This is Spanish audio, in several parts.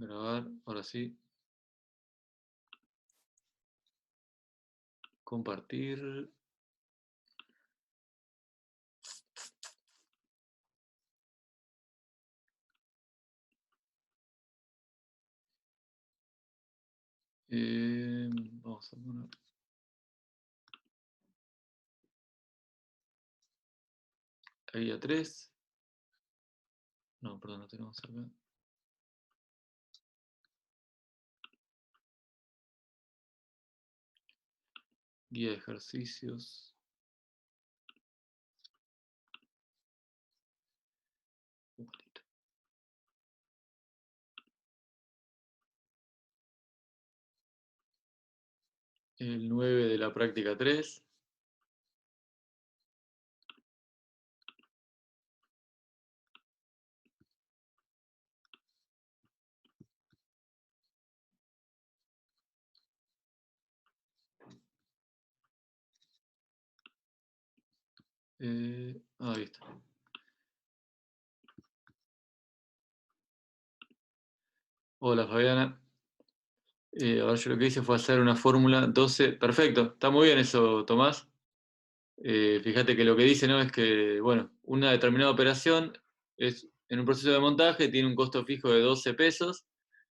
Grabar, ahora sí. Compartir. Vamos a poner. Ahí a 3. No, perdón, no tenemos acá. Guía de ejercicios. El 9 de la práctica 3. Ahí está. Hola Fabiana. Ahora yo lo que hice fue hacer una fórmula 12. Perfecto, está muy bien eso, Tomás. Fíjate que lo que dice, ¿no? Es que, bueno, una determinada operación es en un proceso de montaje, tiene un costo fijo de 12 pesos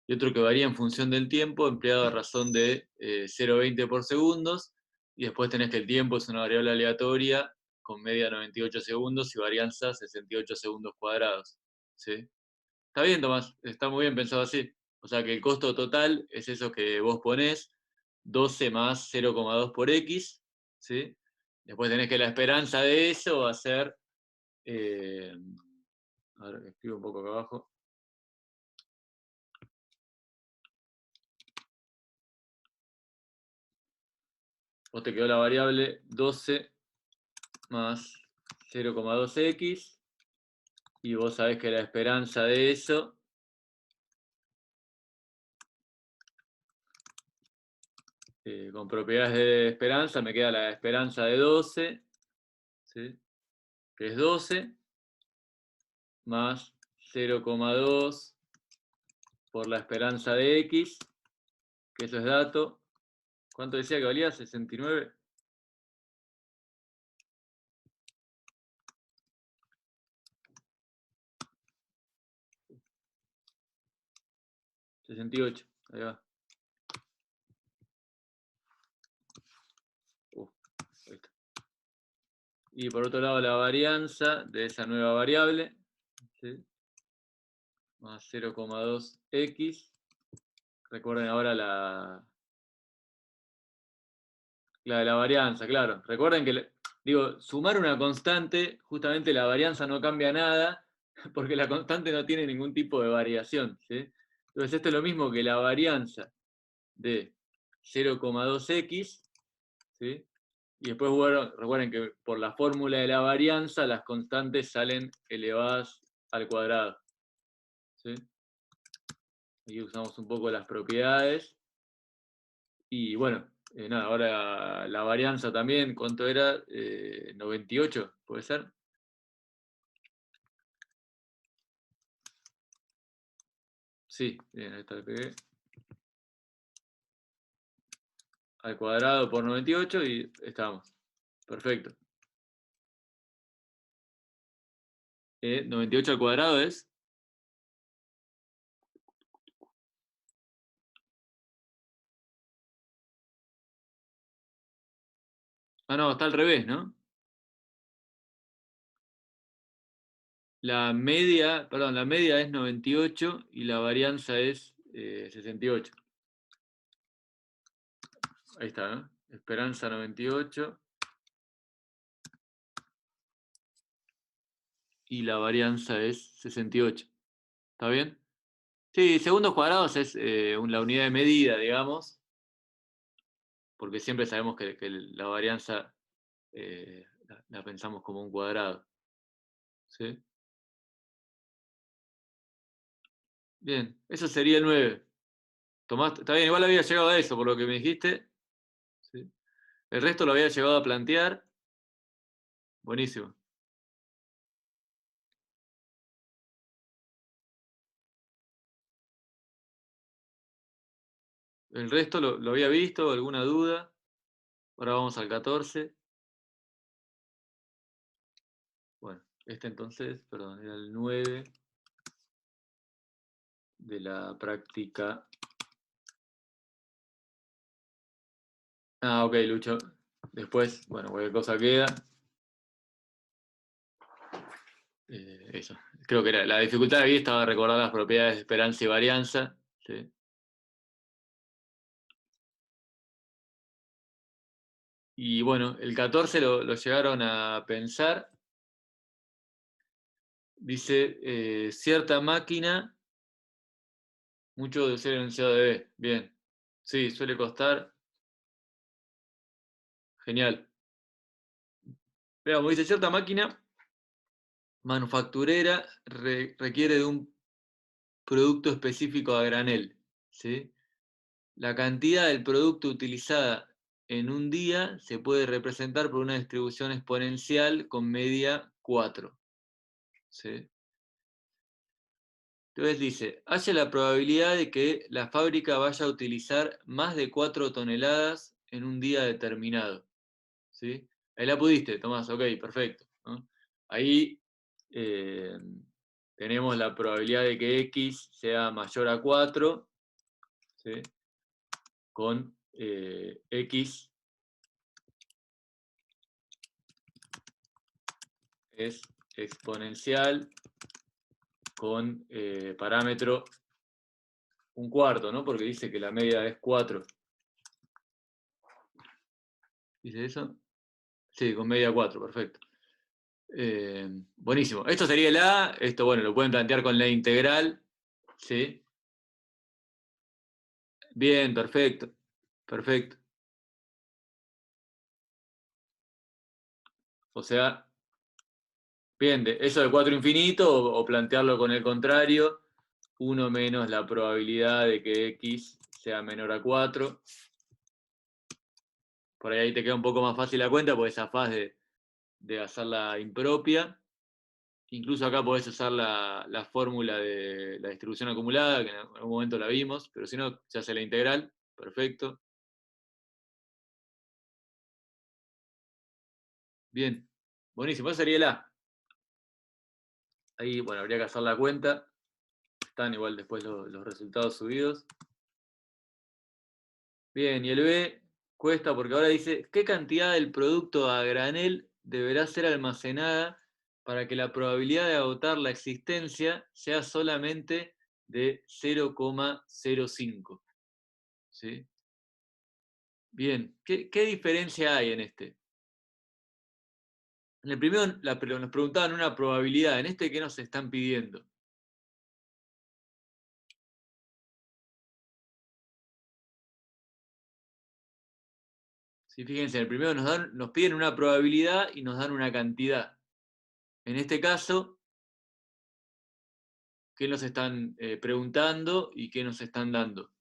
y otro que varía en función del tiempo, empleado a razón de 0,20 por segundos, y después tenés que el tiempo es una variable aleatoria con media 98 segundos y varianza 68 segundos cuadrados. ¿Sí? Está bien, Tomás, está muy bien pensado así. O sea que el costo total es eso que vos ponés, 12 más 0,2 por X, ¿sí? Después tenés que la esperanza de eso va a ser, a ver, escribo un poco acá abajo. Vos te quedó la variable 12 más 0,2X y vos sabés que la esperanza de eso con propiedades de esperanza me queda la esperanza de 12, ¿sí? Que es 12 más 0,2 por la esperanza de X, que eso es dato. ¿Cuánto decía que valía? 69. $68. Ahí va. Ahí está. Y por otro lado la varianza de esa nueva variable, ¿sí? Más 0,2x. Recuerden ahora la de la varianza, claro. Recuerden que, digo, sumar una constante, justamente la varianza no cambia nada, porque la constante no tiene ningún tipo de variación, ¿sí? Entonces esto es lo mismo que la varianza de 0,2x, ¿sí? Y después, bueno, recuerden que por la fórmula de la varianza las constantes salen elevadas al cuadrado, ¿sí? Aquí usamos un poco las propiedades. Y bueno, nada, ahora la varianza también, ¿cuánto era? 98, ¿puede ser? Sí, bien, ahí está, le pegué. Al cuadrado por 98 y estamos. Perfecto. 98 al cuadrado es. Ah, no, está al revés, ¿no? La media, perdón, la media es 98 y la varianza es 68. Ahí está, ¿no? Esperanza 98 y la varianza es 68. ¿Está bien? Sí, segundos cuadrados es la unidad de medida, digamos, porque siempre sabemos que la varianza la pensamos como un cuadrado. ¿Sí? Bien, eso sería el 9. Tomás, está bien, igual había llegado a eso, por lo que me dijiste. ¿Sí? El resto lo había llegado a plantear. Buenísimo. El resto lo había visto, ¿alguna duda? Ahora vamos al 14. Bueno, este entonces, perdón, era el 9 de la práctica. Ah, ok, Lucho. Después, bueno, cualquier cosa queda. Eso. Creo que era la dificultad aquí estaba recordar las propiedades de esperanza y varianza. ¿Sí? Y bueno, el 14 lo llegaron a pensar. Dice, cierta máquina, mucho de ser enunciado de B. Bien. Sí, suele costar. Genial. Veamos, dice, cierta máquina manufacturera requiere de un producto específico a granel. ¿Sí? La cantidad del producto utilizada en un día se puede representar por una distribución exponencial con media 4. ¿Sí? Entonces dice, haya la probabilidad de que la fábrica vaya a utilizar más de 4 toneladas en un día determinado. ¿Sí? Ahí la pudiste, Tomás, ok, perfecto. ¿No? Ahí eh, tenemos la probabilidad de que X sea mayor a 4, ¿sí? Con X es exponencial con parámetro un cuarto, ¿no? Porque dice que la media es 4. ¿Dice eso? Sí, con media 4, perfecto. Buenísimo. Esto sería el A, esto, bueno, lo pueden plantear con la integral, ¿sí? Bien, perfecto, perfecto. O sea, bien, eso de 4 infinito, o plantearlo con el contrario, 1 menos la probabilidad de que X sea menor a 4. Por ahí te queda un poco más fácil la cuenta, porque zafás de hacerla impropia. Incluso acá podés usar la fórmula de la distribución acumulada, que en algún momento la vimos, pero si no, se hace la integral. Perfecto. Bien. Buenísimo. Ese sería el A. Ahí, bueno, habría que hacer la cuenta. Están igual después los resultados subidos. Bien, y el B cuesta porque ahora dice, ¿qué cantidad del producto a granel deberá ser almacenada para que la probabilidad de agotar la existencia sea solamente de 0,05? ¿Sí? Bien, ¿qué diferencia hay en este? En el primero nos preguntaban una probabilidad, en este, ¿qué nos están pidiendo? ¿Sí? Fíjense, en el primero nos piden una probabilidad y nos dan una cantidad. En este caso, ¿qué nos están preguntando y qué nos están dando?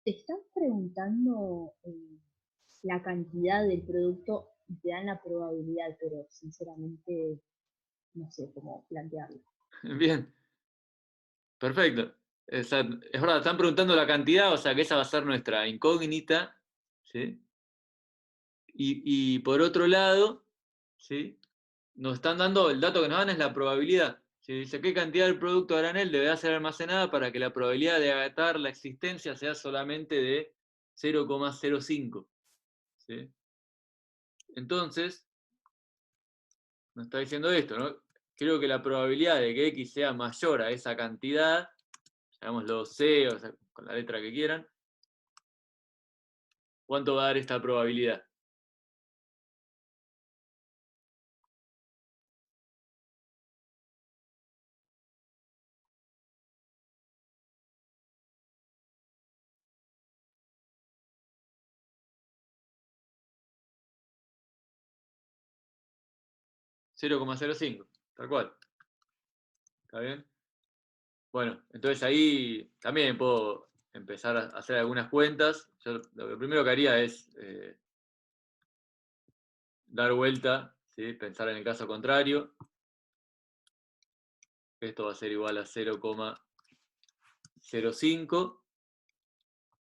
Te están preguntando la cantidad del producto y te dan la probabilidad, pero sinceramente no sé cómo plantearlo. Bien, perfecto. Es verdad, están preguntando la cantidad, o sea que esa va a ser nuestra incógnita, ¿sí? Y por otro lado, ¿sí? Nos están dando, el dato que nos dan es la probabilidad. Si dice qué cantidad del producto a granel deberá ser almacenada para que la probabilidad de agatar la existencia sea solamente de 0,05. ¿Sí? Entonces, nos está diciendo esto, ¿no? Creo que la probabilidad de que X sea mayor a esa cantidad, llamémoslo C, o sea, con la letra que quieran, ¿cuánto va a dar esta probabilidad? 0,05, tal cual. ¿Está bien? Bueno, entonces ahí también puedo empezar a hacer algunas cuentas. Yo lo primero que haría es dar vuelta, ¿sí? Pensar en el caso contrario. Esto va a ser igual a 0,05,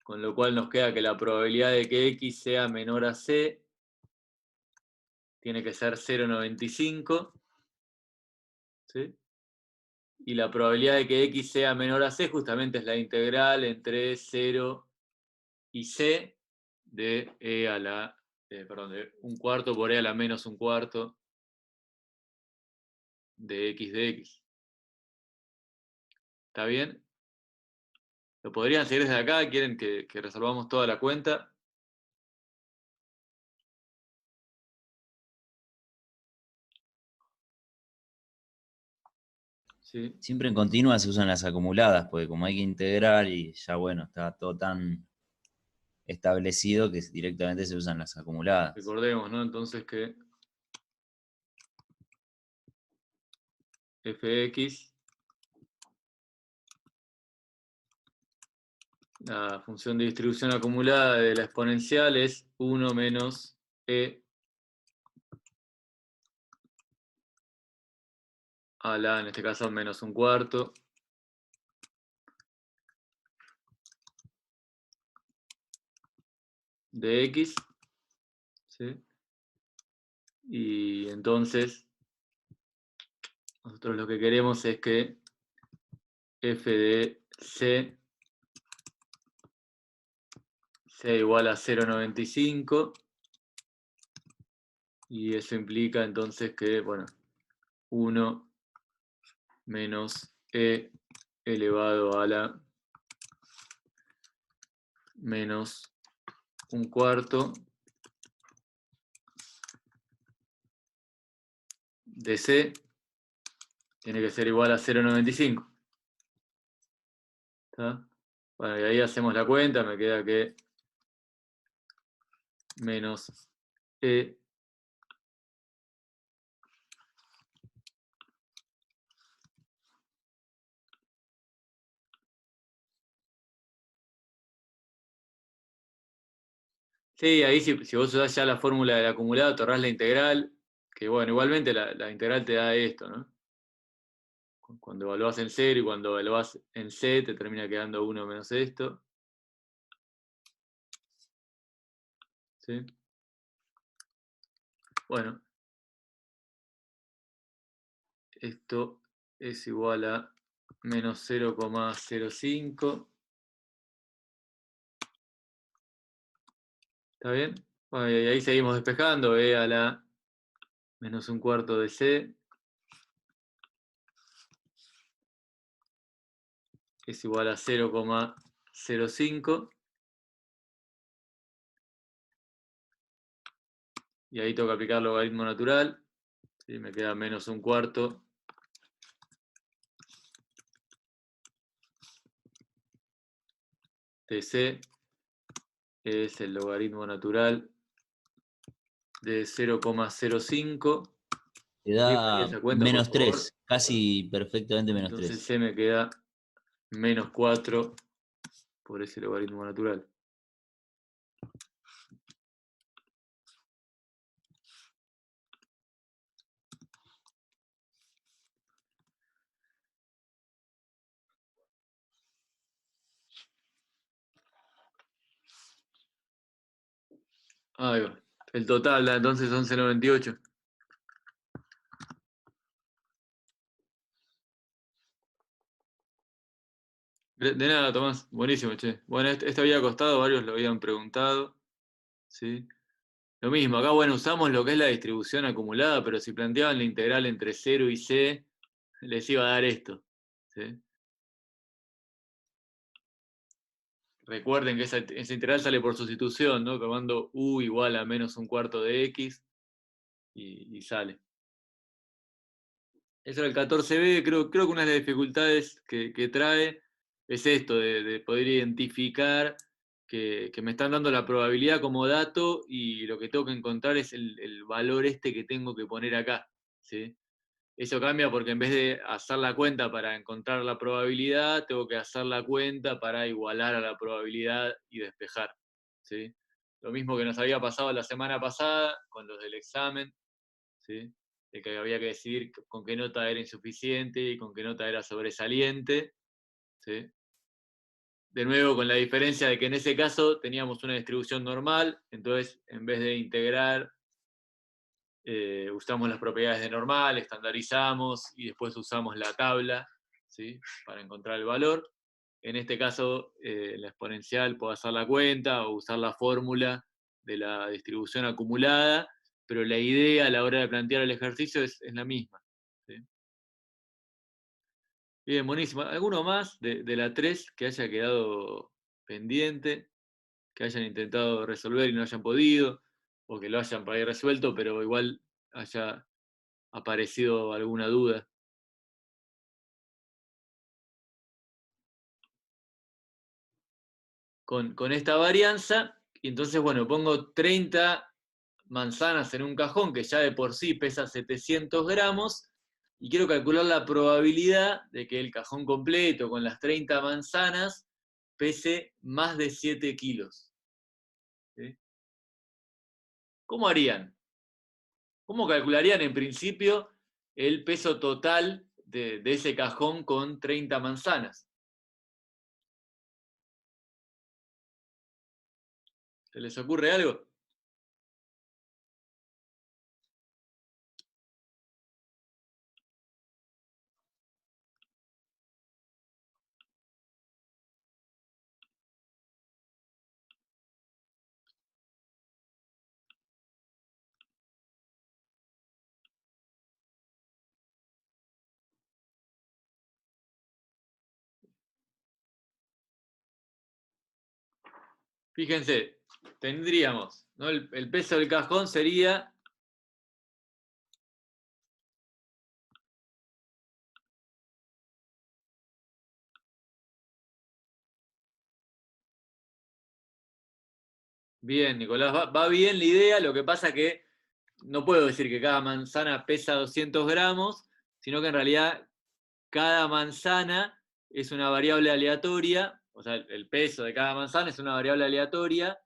con lo cual nos queda que la probabilidad de que x sea menor a c tiene que ser 0,95, ¿sí? Y la probabilidad de que x sea menor a c justamente es la integral entre 0 y c de e a la, perdón, de un cuarto por e a la menos un cuarto de x. ¿Está bien? ¿Lo podrían seguir desde acá? ¿Quieren que resolvamos toda la cuenta? Sí. Siempre en continua se usan las acumuladas, porque como hay que integrar y ya bueno, está todo tan establecido que directamente se usan las acumuladas. Recordemos, ¿no? Entonces que fx, la función de distribución acumulada de la exponencial es 1 menos e a la, en este caso, menos un cuarto de x, ¿sí? Y entonces nosotros lo que queremos es que f de c sea igual a 0,95 y eso implica entonces que, bueno, 1 menos e elevado a la menos un cuarto de c tiene que ser igual a 0,95. ¿Está? Bueno, y ahí hacemos la cuenta, me queda que menos e sí, ahí si vos usás ya la fórmula del acumulado, te ahorrás la integral, que bueno, igualmente la integral te da esto, ¿no? Cuando evaluás en 0 y cuando evaluás en c, te termina quedando 1 menos esto. ¿Sí? Bueno, esto es igual a menos 0,05. ¿Está bien? Bueno, y ahí seguimos despejando, e a la menos un cuarto de c es igual a 0,05. Y ahí tengo que aplicar el logaritmo natural. ¿Sí? Me queda menos un cuarto de c es el logaritmo natural de 0,05. Te Ahí da esa cuenta, por menos favor. 3, casi perfectamente menos Entonces 3. c me queda menos 4 por ese logaritmo natural. Ahí va. El total da entonces 11,98. De nada, Tomás. Buenísimo, che. Bueno, este había costado, varios lo habían preguntado. ¿Sí? Lo mismo, acá, bueno, usamos lo que es la distribución acumulada, pero si planteaban la integral entre 0 y c, les iba a dar esto. ¿Sí? Recuerden que esa integral sale por sustitución, ¿no? Tomando u igual a menos un cuarto de x y sale. Eso era el 14b, creo que una de las dificultades que trae es esto, de poder identificar que me están dando la probabilidad como dato y lo que tengo que encontrar es el valor este que tengo que poner acá. ¿Sí? Eso cambia porque en vez de hacer la cuenta para encontrar la probabilidad, tengo que hacer la cuenta para igualar a la probabilidad y despejar. ¿Sí? Lo mismo que nos había pasado la semana pasada con los del examen. ¿sí? De que había que decidir con qué nota era insuficiente y con qué nota era sobresaliente, ¿sí? De nuevo, con la diferencia de que en ese caso teníamos una distribución normal, entonces en vez de integrar, usamos las propiedades de normal, estandarizamos y después usamos la tabla, ¿sí? Para encontrar el valor. En este caso, la exponencial puedo hacer la cuenta o usar la fórmula de la distribución acumulada, pero la idea a la hora de plantear el ejercicio es la misma, ¿sí? Bien, buenísimo. ¿Alguno más de la 3 que haya quedado pendiente, que hayan intentado resolver y no hayan podido, o que lo hayan por ahí resuelto, pero igual haya aparecido alguna duda? Con esta varianza, y entonces, bueno, pongo 30 manzanas en un cajón que ya de por sí pesa 700 gramos, y quiero calcular la probabilidad de que el cajón completo con las 30 manzanas pese más de 7 kilos. ¿Sí? ¿Cómo harían? ¿Cómo calcularían en principio el peso total de ese cajón con 30 manzanas? ¿Se les ocurre algo? Fíjense, tendríamos, ¿no? El peso del cajón sería bien, Nicolás, va bien la idea, lo que pasa que no puedo decir que cada manzana pesa 200 gramos, sino que en realidad cada manzana es una variable aleatoria, o sea, el peso de cada manzana es una variable aleatoria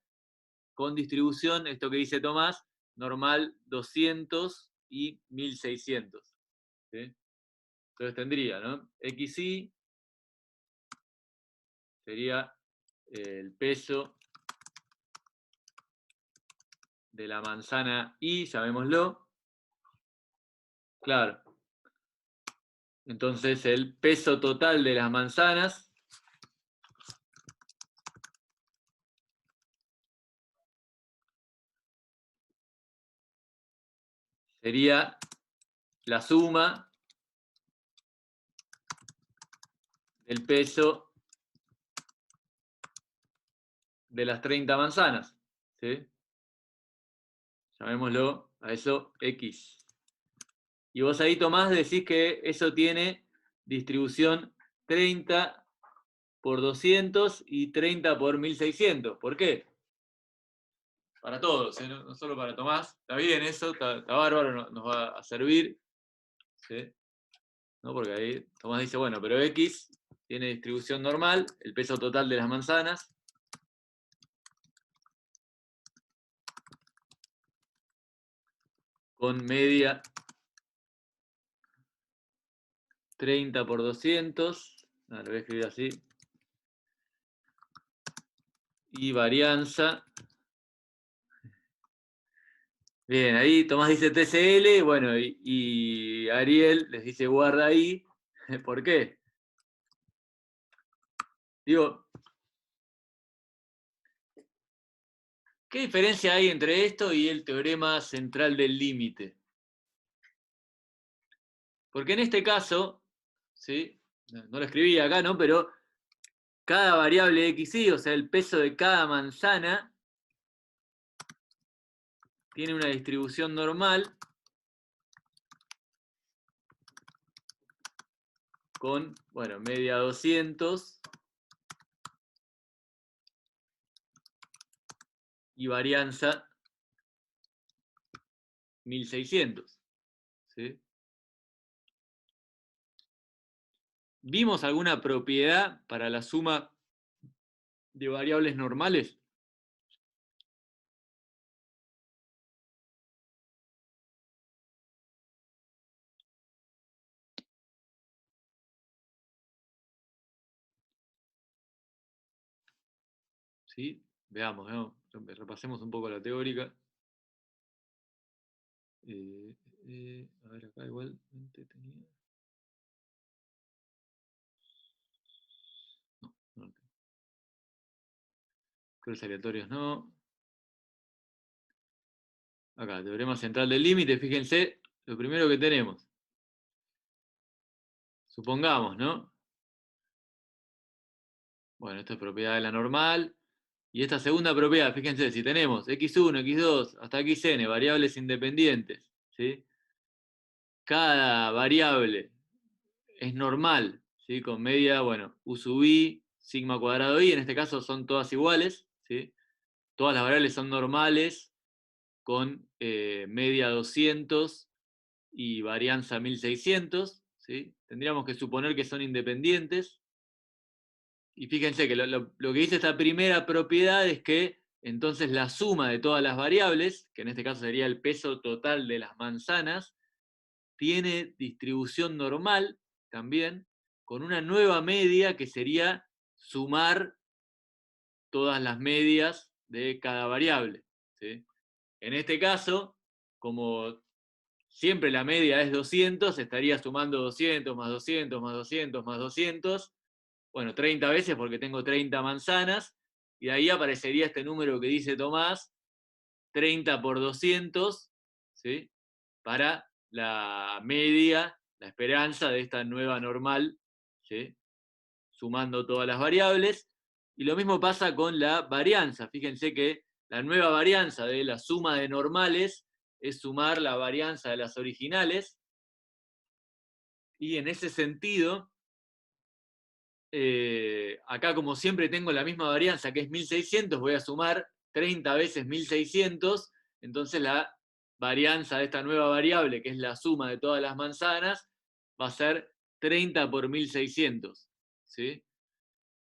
con distribución, esto que dice Tomás, normal 200 y 1600. ¿Sí? Entonces tendría, ¿no? XY sería el peso de la manzana Y, llamémoslo. Claro. Entonces el peso total de las manzanas sería la suma del peso de las 30 manzanas. ¿Sí? Llamémoslo a eso X. Y vos ahí, Tomás, decís que eso tiene distribución 30 por 200 y 30 por 1600. ¿Por qué? Para todos, ¿eh? No solo para Tomás. Está bien eso, está bárbaro, nos va a servir. ¿Sí? ¿No? Porque ahí Tomás dice, bueno, pero X tiene distribución normal, el peso total de las manzanas. Con media 30 por 200. Lo voy a escribir así. Y varianza. Bien, ahí Tomás dice TCL, bueno, y Ariel les dice guarda ahí. ¿Por qué? Digo, ¿qué diferencia hay entre esto y el teorema central del límite? Porque en este caso, ¿sí? No lo escribí acá, ¿no? Pero cada variable XY, o sea, el peso de cada manzana, tiene una distribución normal con, bueno, media 200 y varianza 1600. ¿Sí? ¿Vimos alguna propiedad para la suma de variables normales? ¿Sí? Veamos, repasemos un poco la teórica. A ver, acá igualmente tenía... No, no lo tengo. Cruces aleatorios no. Acá, teorema central del límite, fíjense, lo primero que tenemos. Supongamos, ¿no? Bueno, esto es propiedad de la normal. Y esta segunda propiedad, fíjense, si tenemos x1, x2, hasta xn, variables independientes, ¿sí? Cada variable es normal, ¿sí? Con media, bueno, u sub i, sigma cuadrado i, en este caso son todas iguales, ¿sí? Todas las variables son normales con media 200 y varianza 1600, ¿sí? Tendríamos que suponer que son independientes. Y fíjense que lo que dice esta primera propiedad es que entonces la suma de todas las variables, que en este caso sería el peso total de las manzanas, tiene distribución normal también, con una nueva media que sería sumar todas las medias de cada variable, ¿sí? En este caso, como siempre la media es 200, estaría sumando 200 más 200 más 200 más 200, bueno, 30 veces porque tengo 30 manzanas, y de ahí aparecería este número que dice Tomás, 30 por 200, ¿sí? Para la media, la esperanza de esta nueva normal, ¿sí? Sumando todas las variables. Y lo mismo pasa con la varianza. Fíjense que la nueva varianza de la suma de normales es sumar la varianza de las originales. Y en ese sentido, acá como siempre tengo la misma varianza que es 1600, voy a sumar 30 veces 1600, entonces la varianza de esta nueva variable, que es la suma de todas las manzanas, va a ser 30 por 1600, ¿sí?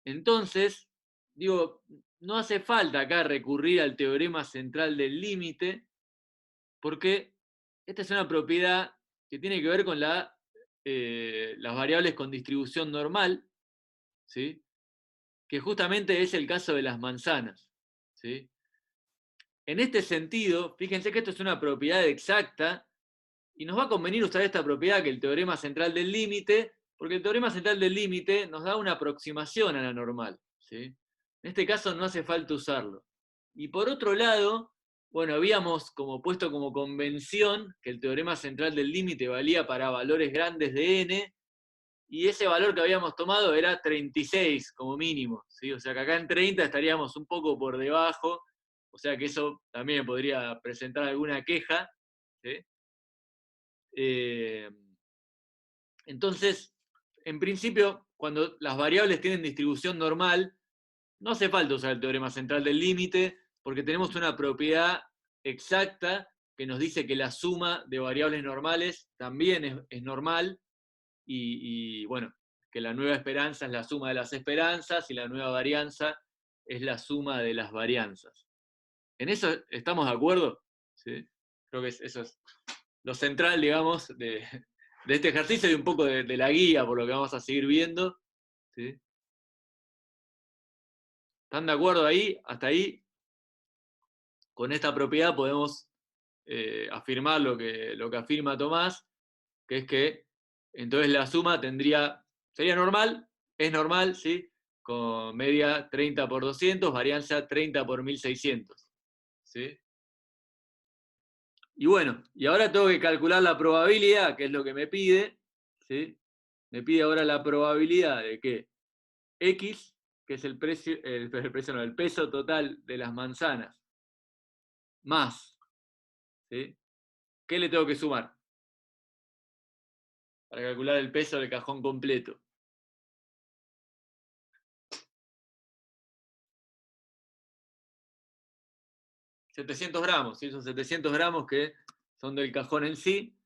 Entonces, digo, no hace falta acá recurrir al teorema central del límite, porque esta es una propiedad que tiene que ver con las variables con distribución normal, ¿sí? Que justamente es el caso de las manzanas, ¿sí? En este sentido, fíjense que esto es una propiedad exacta, y nos va a convenir usar esta propiedad que el teorema central del límite, porque el teorema central del límite nos da una aproximación a la normal, ¿sí? En este caso no hace falta usarlo. Y por otro lado, bueno, habíamos como puesto como convención que el teorema central del límite valía para valores grandes de n, y ese valor que habíamos tomado era 36 como mínimo, ¿sí? O sea que acá en 30 estaríamos un poco por debajo, o sea que eso también podría presentar alguna queja, ¿sí? Entonces, en principio, cuando las variables tienen distribución normal, no hace falta usar el teorema central del límite, porque tenemos una propiedad exacta que nos dice que la suma de variables normales también es normal, y bueno, que la nueva esperanza es la suma de las esperanzas y la nueva varianza es la suma de las varianzas. ¿En eso estamos de acuerdo? ¿Sí? Creo que eso es lo central, digamos, de este ejercicio y un poco de la guía por lo que vamos a seguir viendo, ¿sí? ¿Están de acuerdo ahí? Hasta ahí, con esta propiedad podemos afirmar lo que afirma Tomás, que es que entonces la suma sería normal, es normal, ¿sí? Con media 30 por 200, varianza 30 por 1600, ¿sí? Y bueno, y ahora tengo que calcular la probabilidad, que es lo que me pide, ¿sí? Me pide ahora la probabilidad de que X, que es el peso total de las manzanas, más, ¿sí? ¿Qué le tengo que sumar? Para calcular el peso del cajón completo. $700 gramos, ¿sí? Son 700 gramos que son del cajón en sí.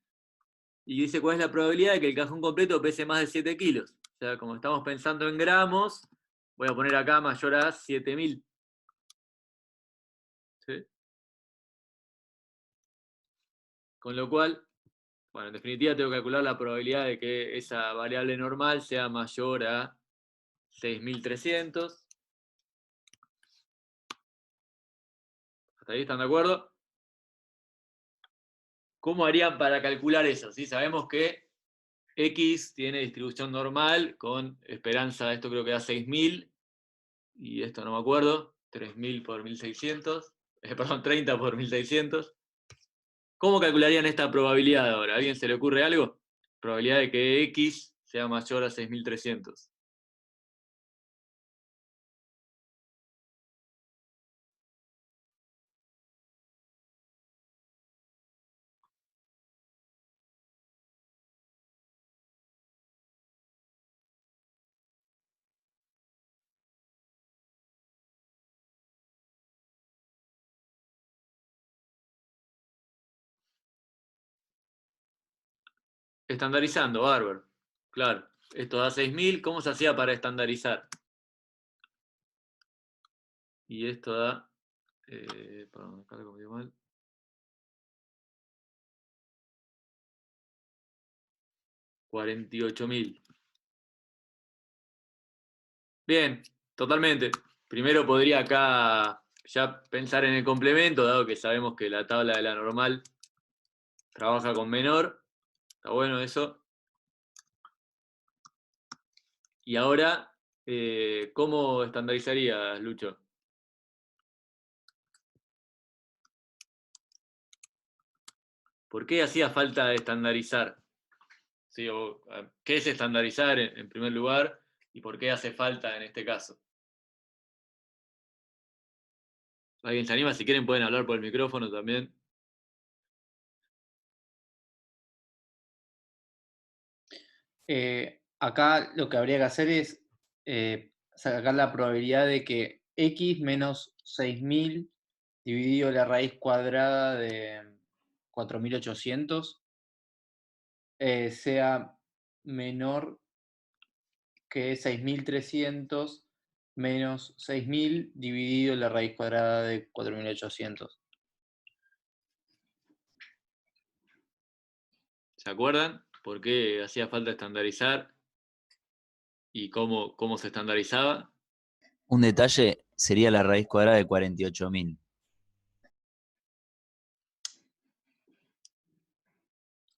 Y dice cuál es la probabilidad de que el cajón completo pese más de 7 kilos. O sea, como estamos pensando en gramos, voy a poner acá mayor a 7000. ¿Sí? Con lo cual, bueno, en definitiva tengo que calcular la probabilidad de que esa variable normal sea mayor a 6300. ¿Hasta ahí están de acuerdo? ¿Cómo harían para calcular eso? ¿Sí? Sabemos que X tiene distribución normal con esperanza, esto creo que da 6.000, y esto no me acuerdo, 3.000 por 1.600, perdón, 30 por 1.600. ¿Cómo calcularían esta probabilidad ahora? ¿A alguien se le ocurre algo? Probabilidad de que X sea mayor a 6.300. Estandarizando, bárbaro. Claro, esto da 6.000. ¿Cómo se hacía para estandarizar? Y esto da... perdón, acá lo copié mal. $48.000. Bien, totalmente. Primero podría acá ya pensar en el complemento, dado que sabemos que la tabla de la normal trabaja con menor. Está bueno eso. Y ahora, ¿cómo estandarizarías, Lucho? ¿Por qué hacía falta estandarizar? ¿Sí? ¿Qué es estandarizar en primer lugar? ¿Y por qué hace falta en este caso? ¿Alguien se anima? Si quieren pueden hablar por el micrófono también. Acá lo que habría que hacer es sacar la probabilidad de que x menos 6.000 dividido la raíz cuadrada de 4.800 sea menor que 6.300 menos 6.000 dividido la raíz cuadrada de 4.800. ¿Se acuerdan? ¿Por qué hacía falta estandarizar? ¿Y cómo se estandarizaba? Un detalle sería la raíz cuadrada de 48.000.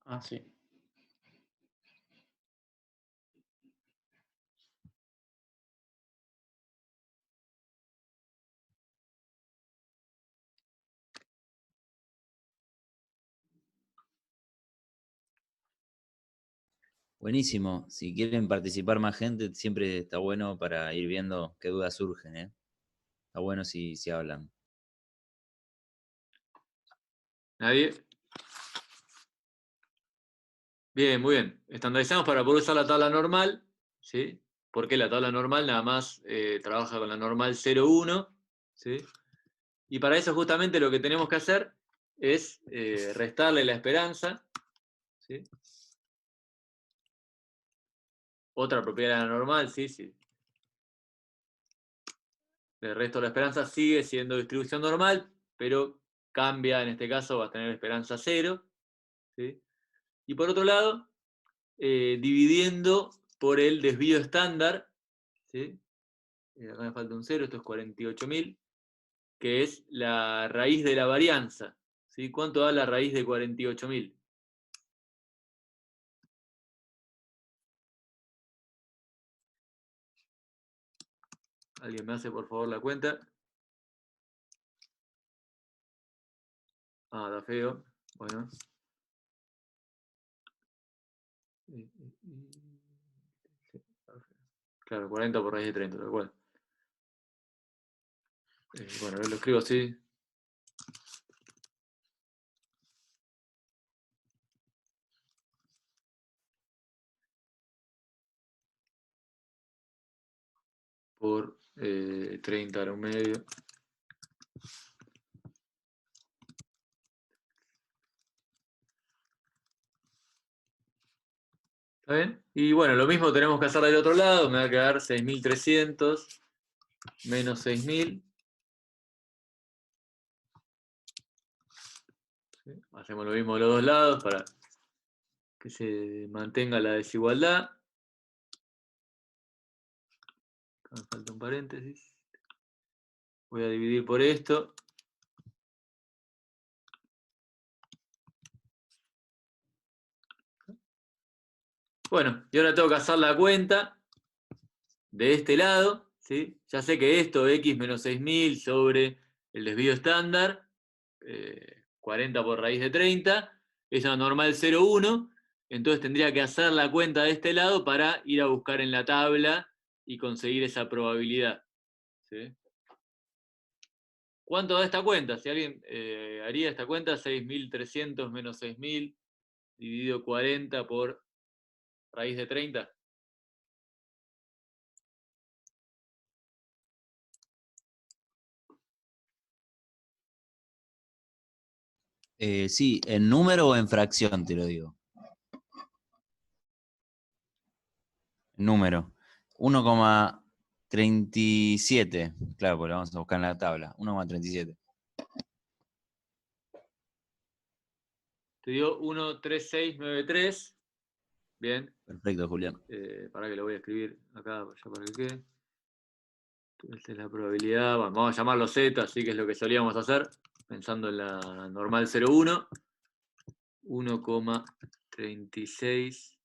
Ah, sí. Buenísimo. Si quieren participar más gente, siempre está bueno para ir viendo qué dudas surgen, ¿eh? Está bueno si hablan. ¿Nadie? Bien, muy bien. Estandarizamos para poder usar la tabla normal, ¿sí? Porque la tabla normal nada más trabaja con la normal 0,1, ¿sí? Y para eso justamente lo que tenemos que hacer es restarle la esperanza, ¿sí? Otra propiedad de la normal, ¿sí? Sí. Le resto la esperanza, sigue siendo distribución normal, pero cambia, en este caso va a tener esperanza 0, ¿sí? Y por otro lado, dividiendo por el desvío estándar, ¿sí? Acá me falta un 0, esto es 48.000, que es la raíz de la varianza, ¿sí? ¿Cuánto da la raíz de 48.000? ¿Alguien me hace por favor la cuenta? Ah, da feo. Bueno. Claro, 40 por raíz de 30, tal cual. Bueno, lo escribo así. Por 30 a un medio. ¿Está bien? Y bueno, lo mismo tenemos que hacer del otro lado. Me va a quedar 6.300 menos 6.000. ¿Sí? Hacemos lo mismo de los dos lados para que se mantenga la desigualdad. Acá me falta un paréntesis. Voy a dividir por esto. Bueno, y ahora tengo que hacer la cuenta de este lado, ¿sí? Ya sé que esto, x menos 6000 sobre el desvío estándar, 40 por raíz de 30, es una normal 0,1, entonces tendría que hacer la cuenta de este lado para ir a buscar en la tabla y conseguir esa probabilidad, ¿sí? ¿Cuánto da esta cuenta? Si alguien haría esta cuenta, 6300 menos 6000 dividido 40 por raíz de 30. Sí, ¿en número o en fracción te lo digo? Número. 1,37. Claro, pues lo vamos a buscar en la tabla. 1,37. Te dio 13693. Bien. Perfecto, Julián. Para que lo voy a escribir acá, ya para que quede. Esta es la probabilidad. Bueno, vamos a llamarlo Z, así que es lo que solíamos hacer, pensando en la normal 0,1. 1,36.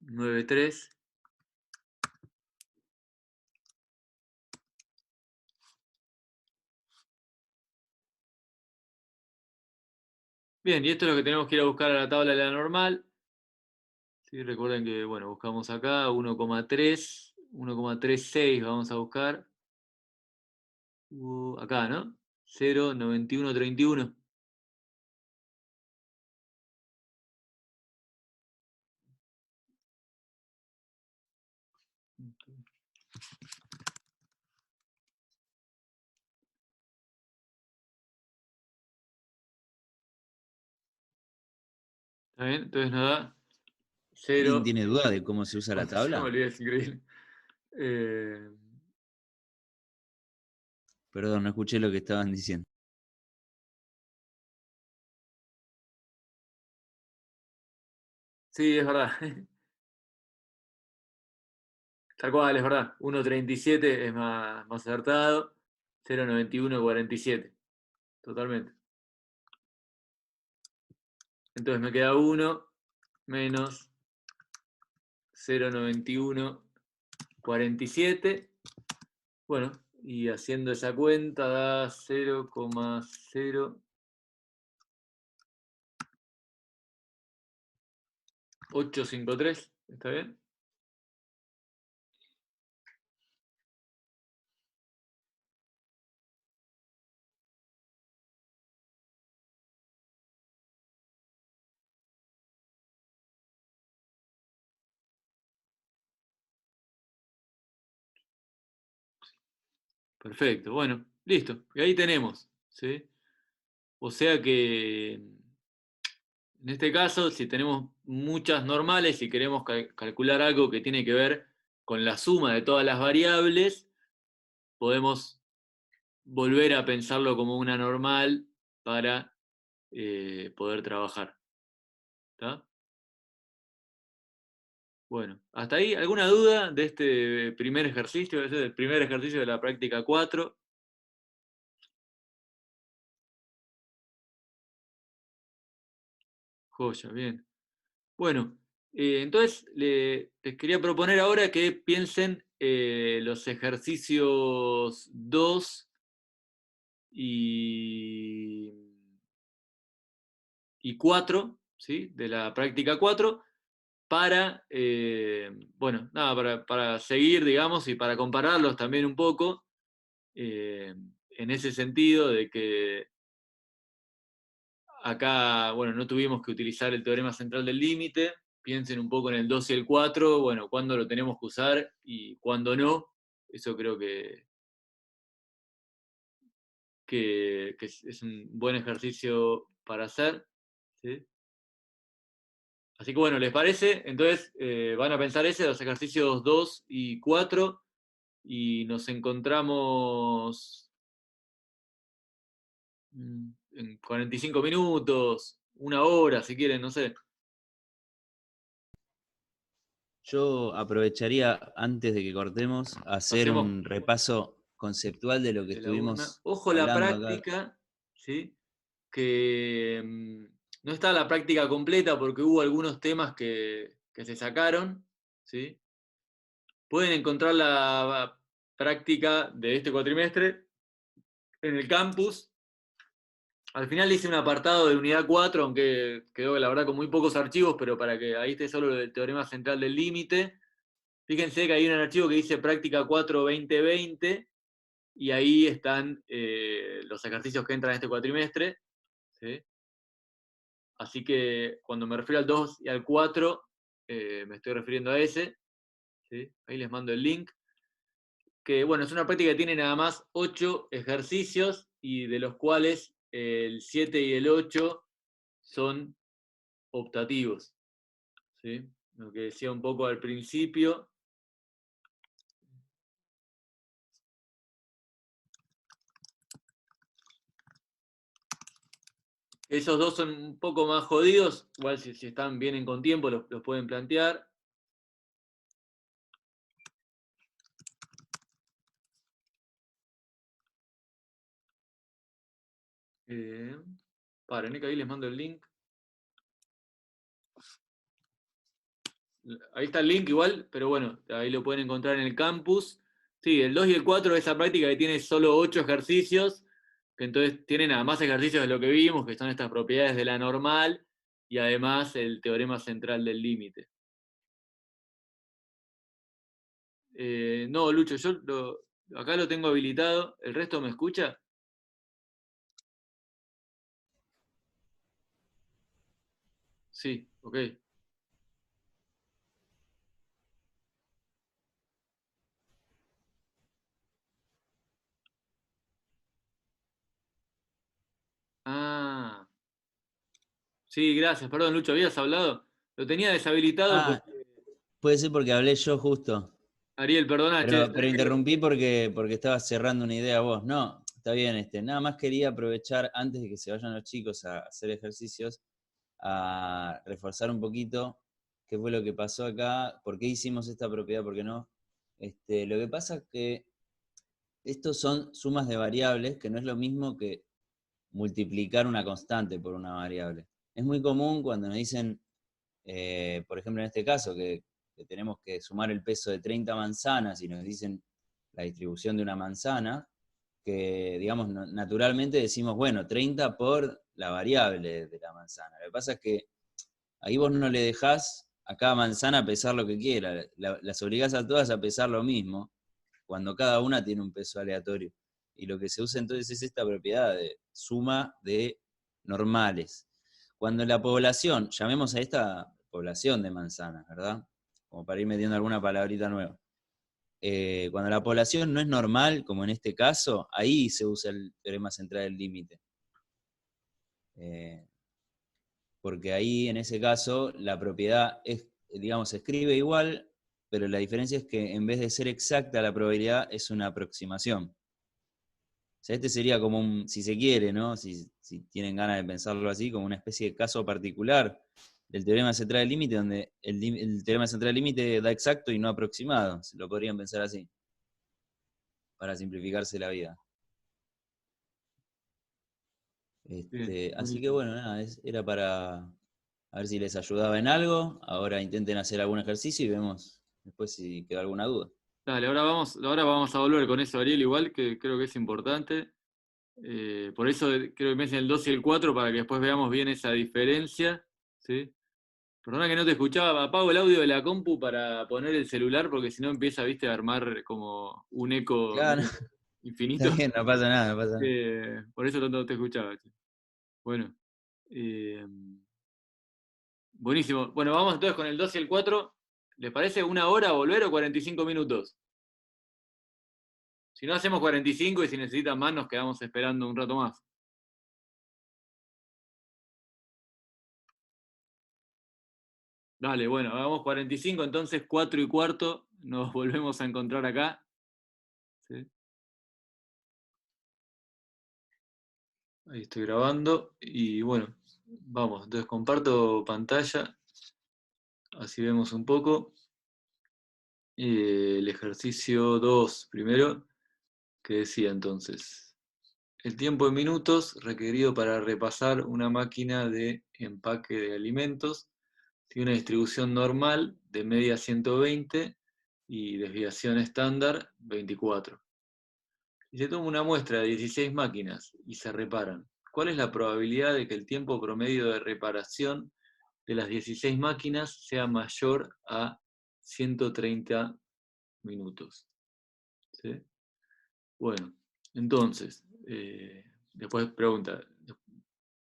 93. Bien, y esto es lo que tenemos que ir a buscar a la tabla de la normal. ¿Sí? Recuerden que, bueno, buscamos acá 1,3, 1,36 vamos a buscar. Acá, ¿no? 0,9131. ¿Está bien? Entonces nos da 0. ¿Alguien tiene duda de cómo se usa la Se me tabla? olvidó, es increíble. Perdón, no escuché lo que estaban diciendo. Sí, es verdad. Tal cual, es verdad. 1,37 es más acertado. 0,9147. Totalmente. Entonces me queda 1 menos 0,9147. Bueno, y haciendo esa cuenta da 0,0853. ¿Está bien? Perfecto, bueno, listo. Y ahí tenemos, ¿sí? O sea que en este caso, si tenemos muchas normales y queremos calcular algo que tiene que ver con la suma de todas las variables, podemos volver a pensarlo como una normal para poder trabajar. ¿Está? Bueno, hasta ahí, ¿alguna duda de este primer ejercicio? Ese es el primer ejercicio de la práctica 4. Joya, bien. Bueno, entonces les quería proponer ahora que piensen los ejercicios 2 y 4, ¿sí? De la práctica 4, para, bueno, nada, para seguir, digamos, y para compararlos también un poco, en ese sentido de que acá, bueno, no tuvimos que utilizar el teorema central del límite. Piensen un poco en el 2 y el 4, bueno, cuándo lo tenemos que usar y cuándo no. Eso creo que es un buen ejercicio para hacer, ¿sí? Así que bueno, ¿les parece? Entonces van a pensar los ejercicios 2 y 4, y nos encontramos en 45 minutos, una hora, si quieren, no sé. Yo aprovecharía, antes de que cortemos, hacer Hacemos un repaso conceptual de lo que de la urna. estuvimos Ojo la hablando acá. práctica, ¿sí? Que no está la práctica completa porque hubo algunos temas que se sacaron, ¿sí? Pueden encontrar la práctica de este cuatrimestre en el campus. Al final hice un apartado de unidad 4, aunque quedó la verdad con muy pocos archivos, pero para que ahí esté solo el teorema central del límite. Fíjense que hay un archivo que dice práctica 4 2020 y ahí están los ejercicios que entran en este cuatrimestre, ¿sí? Así que cuando me refiero al 2 y al 4, me estoy refiriendo a ese, ¿sí? Ahí les mando el link. Que bueno, es una práctica que tiene nada más 8 ejercicios y de los cuales el 7 y el 8 son optativos, ¿sí? Lo que decía un poco al principio. Esos dos son un poco más jodidos, igual si están bien con tiempo los pueden plantear. Paren, que ahí les mando el link. Ahí está el link igual, pero bueno, ahí lo pueden encontrar en el campus. Sí, el 2 y el 4 es esa práctica que tiene solo 8 ejercicios, que entonces tienen nada más ejercicios de lo que vimos, que son estas propiedades de la normal, y además el teorema central del límite. No, Lucho, acá lo tengo habilitado. ¿El resto me escucha? Sí, ok. Ah, sí, gracias. Perdón, Lucho, ¿habías hablado? Lo tenía deshabilitado Ah, porque... puede ser porque hablé yo justo. Ariel, perdona, che. Pero interrumpí porque estabas cerrando una idea vos. No, está bien. Nada más quería aprovechar, antes de que se vayan los chicos a hacer ejercicios, a reforzar un poquito qué fue lo que pasó acá, por qué hicimos esta propiedad, por qué no. Lo que pasa es que estos son sumas de variables, que no es lo mismo que multiplicar una constante por una variable. Es muy común cuando nos dicen, por ejemplo, en este caso, que tenemos que sumar el peso de 30 manzanas y nos dicen la distribución de una manzana, que, digamos, naturalmente decimos, bueno, 30 por la variable de la manzana. Lo que pasa es que ahí vos no le dejás a cada manzana pesar lo que quiera, las obligás a todas a pesar lo mismo, cuando cada una tiene un peso aleatorio. Y lo que se usa entonces es esta propiedad de suma de normales. Cuando la población, llamemos a esta población de manzanas, ¿verdad? Como para ir metiendo alguna palabrita nueva. Cuando la población no es normal, como en este caso, ahí se usa el teorema central del límite. Porque ahí, en ese caso, la propiedad es, digamos, se escribe igual, pero la diferencia es que en vez de ser exacta la probabilidad es una aproximación. O sea, este sería como un, si se quiere, ¿no? Si tienen ganas de pensarlo así, como una especie de caso particular del teorema central del límite, donde el teorema central del límite da exacto y no aproximado. Se lo podrían pensar así, para simplificarse la vida. Bien, Así que buenísimo. bueno, nada, era para a ver si les ayudaba en algo. Ahora intenten hacer algún ejercicio y vemos después si queda alguna duda. Dale, ahora vamos a volver con eso, Ariel, igual, que creo que es importante. Por eso creo que me hacen el 2 y el 4 para que después veamos bien esa diferencia, ¿sí? Perdona que no te escuchaba, apago el audio de la compu para poner el celular porque si no empieza, viste, a armar como un eco Claro, medio está infinito. bien, no pasa nada, no pasa nada. Por eso no te escuchaba, che. Bueno, eh, buenísimo. Bueno, vamos entonces con el 2 y el 4. ¿Les parece una hora volver o 45 minutos? Si no hacemos 45 y si necesitan más nos quedamos esperando un rato más. Dale, bueno, hagamos 45, entonces 4 y cuarto nos volvemos a encontrar acá. ¿Sí? Ahí estoy grabando y bueno, vamos, entonces comparto pantalla, así vemos un poco. El ejercicio 2 primero, que decía entonces. el tiempo en minutos requerido para repasar una máquina de empaque de alimentos. Tiene una distribución normal de media 120 y desviación estándar 24. Si se toma una muestra de 16 máquinas y se reparan, ¿cuál es la probabilidad de que el tiempo promedio de reparación de las 16 máquinas sea mayor a 130 minutos? ¿Sí? Bueno, entonces, después pregunta,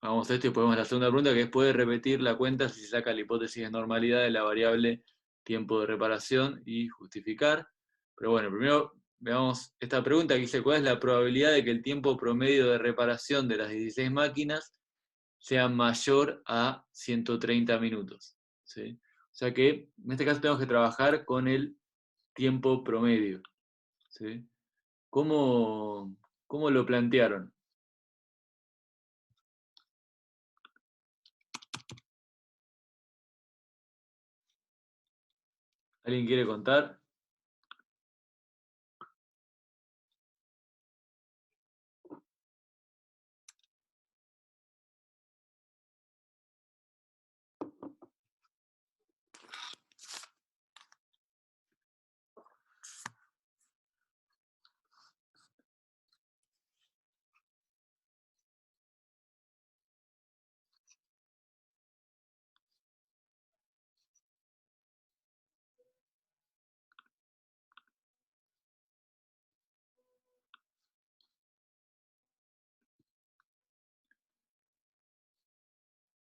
vamos a esto y podemos la segunda pregunta, que es: ¿puede repetir la cuenta si se saca la hipótesis de normalidad de la variable tiempo de reparación y justificar? Pero bueno, primero veamos esta pregunta que dice: ¿cuál es la probabilidad de que el tiempo promedio de reparación de las 16 máquinas sea mayor a 130 minutos? ¿Sí? O sea que en este caso tenemos que trabajar con el tiempo promedio. ¿Sí? ¿Cómo lo plantearon? ¿Alguien quiere contar?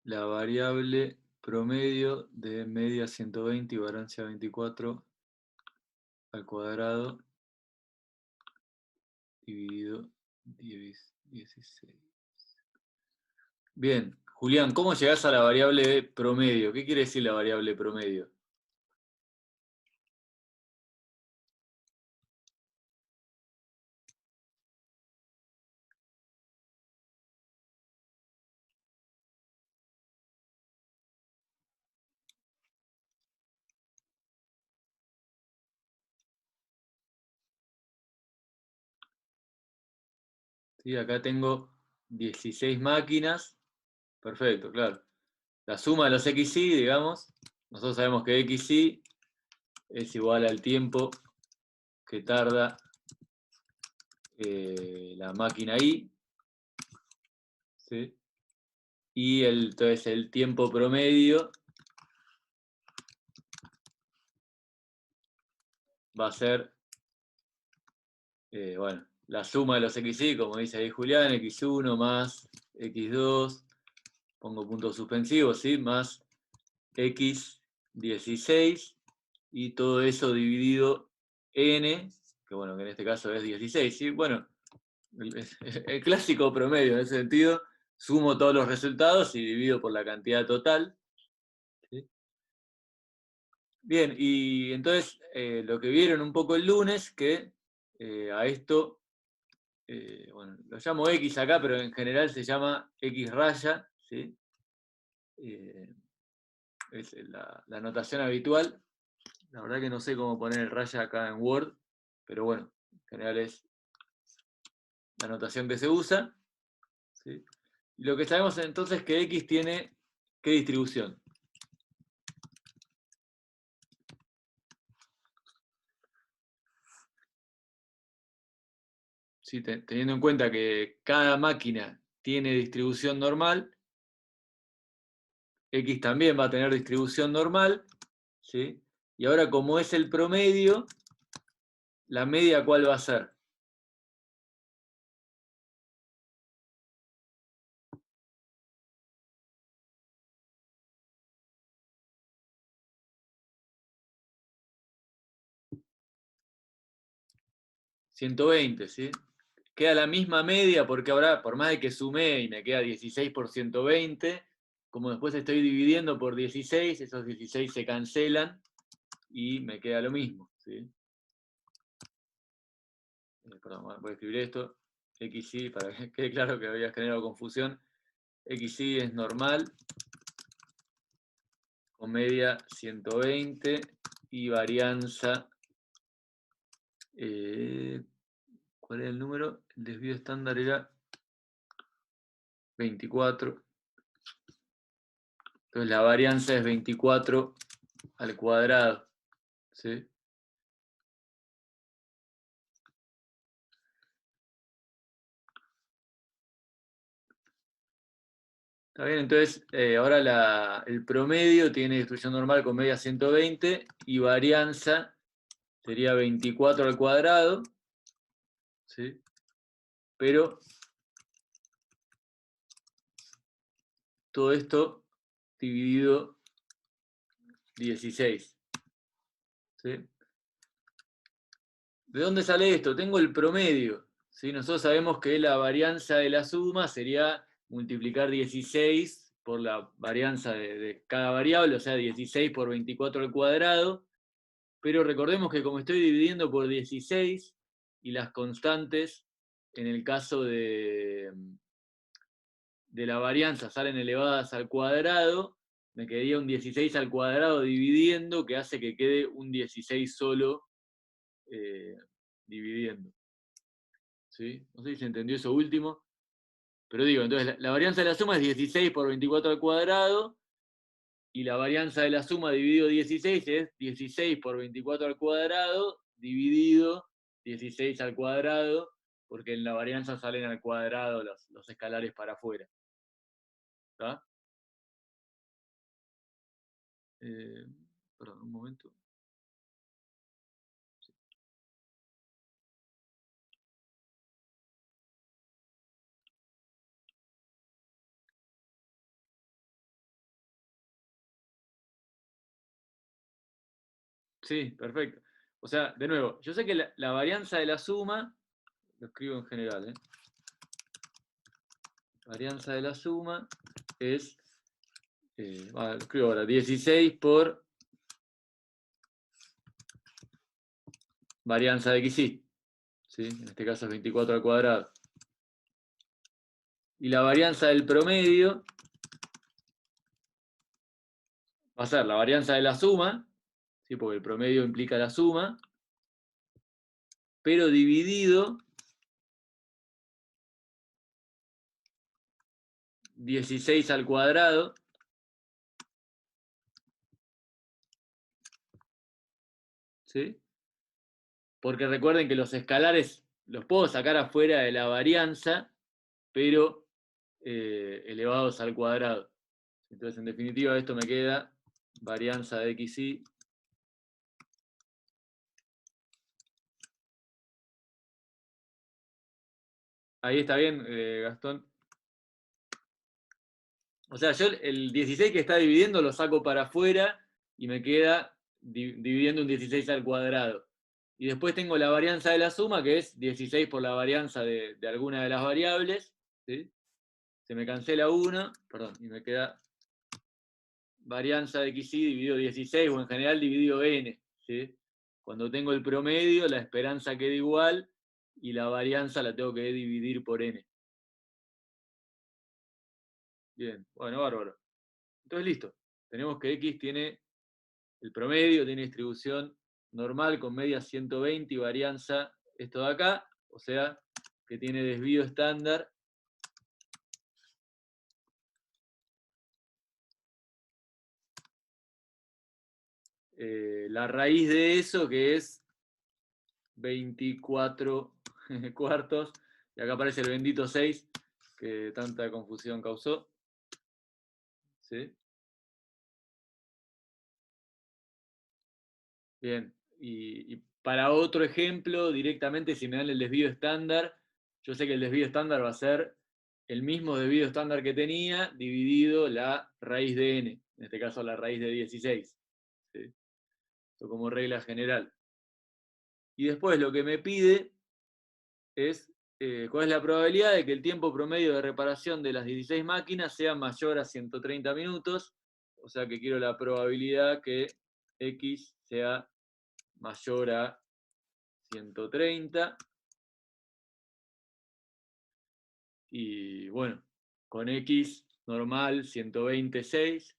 La variable promedio de media 120 y variancia 24 al cuadrado dividido 16. Bien, Julián, ¿cómo llegás a la variable promedio? ¿Qué quiere decir la variable promedio? ¿Sí? Acá tengo 16 máquinas. Perfecto, claro. La suma de los XY, digamos, nosotros sabemos que XY es igual al tiempo que tarda la máquina Y, ¿sí? Y entonces el tiempo promedio va a ser, bueno, la suma de los XY, como dice ahí Julián, X1 más X2, pongo puntos suspensivos, ¿sí? Más X16, y todo eso dividido N, que bueno, que en este caso es 16, ¿sí? Bueno, el clásico promedio en ese sentido, sumo todos los resultados y divido por la cantidad total. ¿Sí? Bien, y entonces lo que vieron un poco el lunes, que a esto, bueno, lo llamo X acá, pero en general se llama X raya, ¿sí? Es la notación habitual. La verdad que no sé cómo poner el raya acá en Word, pero bueno, en general es la notación que se usa. ¿Sí? Y lo que sabemos entonces es que X tiene ¿qué distribución? ¿Sí? Teniendo en cuenta que cada máquina tiene distribución normal, X también va a tener distribución normal, ¿sí? Y ahora, como es el promedio, ¿la media cuál va a ser? ¿120? ¿Sí? Queda la misma media, porque ahora, por más de que sumé y me queda 16 por 120, como después estoy dividiendo por 16, esos 16 se cancelan y me queda lo mismo. ¿Sí? Perdón, voy a escribir esto. XY, para que quede claro que había generado confusión. XY es normal, con media 120 y varianza. ¿Cuál era el número? El desvío estándar era 24. Entonces la varianza es 24 al cuadrado. ¿Sí? Está bien, entonces ahora el promedio tiene distribución normal con media 120 y varianza sería 24 al cuadrado, ¿sí? Pero todo esto dividido 16. ¿Sí? ¿De dónde sale esto? Tengo el promedio. ¿Sí? Nosotros sabemos que la varianza de la suma sería multiplicar 16 por la varianza de cada variable, o sea, 16 por 24 al cuadrado. Pero recordemos que como estoy dividiendo por 16 y las constantes, en el caso de la varianza salen elevadas al cuadrado, me quedaría un 16 al cuadrado dividiendo, que hace que quede un 16 solo dividiendo. ¿Sí? No sé si se entendió eso último, pero digo, entonces la varianza de la suma es 16 por 24 al cuadrado, y la varianza de la suma dividido 16 es 16 por 24 al cuadrado dividido 16 al cuadrado, porque en la varianza salen al cuadrado los escalares para afuera. ¿Está? Perdón, un momento. Sí, perfecto. O sea, de nuevo, yo sé que la varianza de la suma, lo escribo en general, varianza de la suma es, lo escribo ahora, 16 por varianza de xy. ¿Sí? En este caso es 24 al cuadrado. Y la varianza del promedio va a ser la varianza de la suma, ¿sí? Porque el promedio implica la suma, pero dividido 16 al cuadrado, ¿sí? Porque recuerden que los escalares los puedo sacar afuera de la varianza, pero elevados al cuadrado. Entonces, en definitiva, esto me queda varianza de xy ahí está bien, Gastón. O sea, yo el 16 que está dividiendo lo saco para afuera y me queda dividiendo un 16 al cuadrado. Y después tengo la varianza de la suma, que es 16 por la varianza de alguna de las variables. ¿Sí? Se me cancela 1, perdón, y me queda varianza de xy dividido 16, o en general dividido n. ¿Sí? Cuando tengo el promedio, la esperanza queda igual, y la varianza la tengo que dividir por n. Bien, bueno, bárbaro. Entonces, listo. Tenemos que x tiene el promedio, tiene distribución normal con media 120 y varianza esto de acá, o sea, que tiene desvío estándar la raíz de eso, que es 24 cuartos, y acá aparece el bendito 6, que tanta confusión causó. ¿Sí? Bien, y para otro ejemplo, directamente si me dan el desvío estándar, yo sé que el desvío estándar va a ser el mismo desvío estándar que tenía, dividido la raíz de n, en este caso la raíz de 16. ¿Sí? Esto como regla general. Y después lo que me pide es cuál es la probabilidad de que el tiempo promedio de reparación de las 16 máquinas sea mayor a 130 minutos, o sea que quiero la probabilidad que x sea mayor a 130, y bueno, con x normal 126,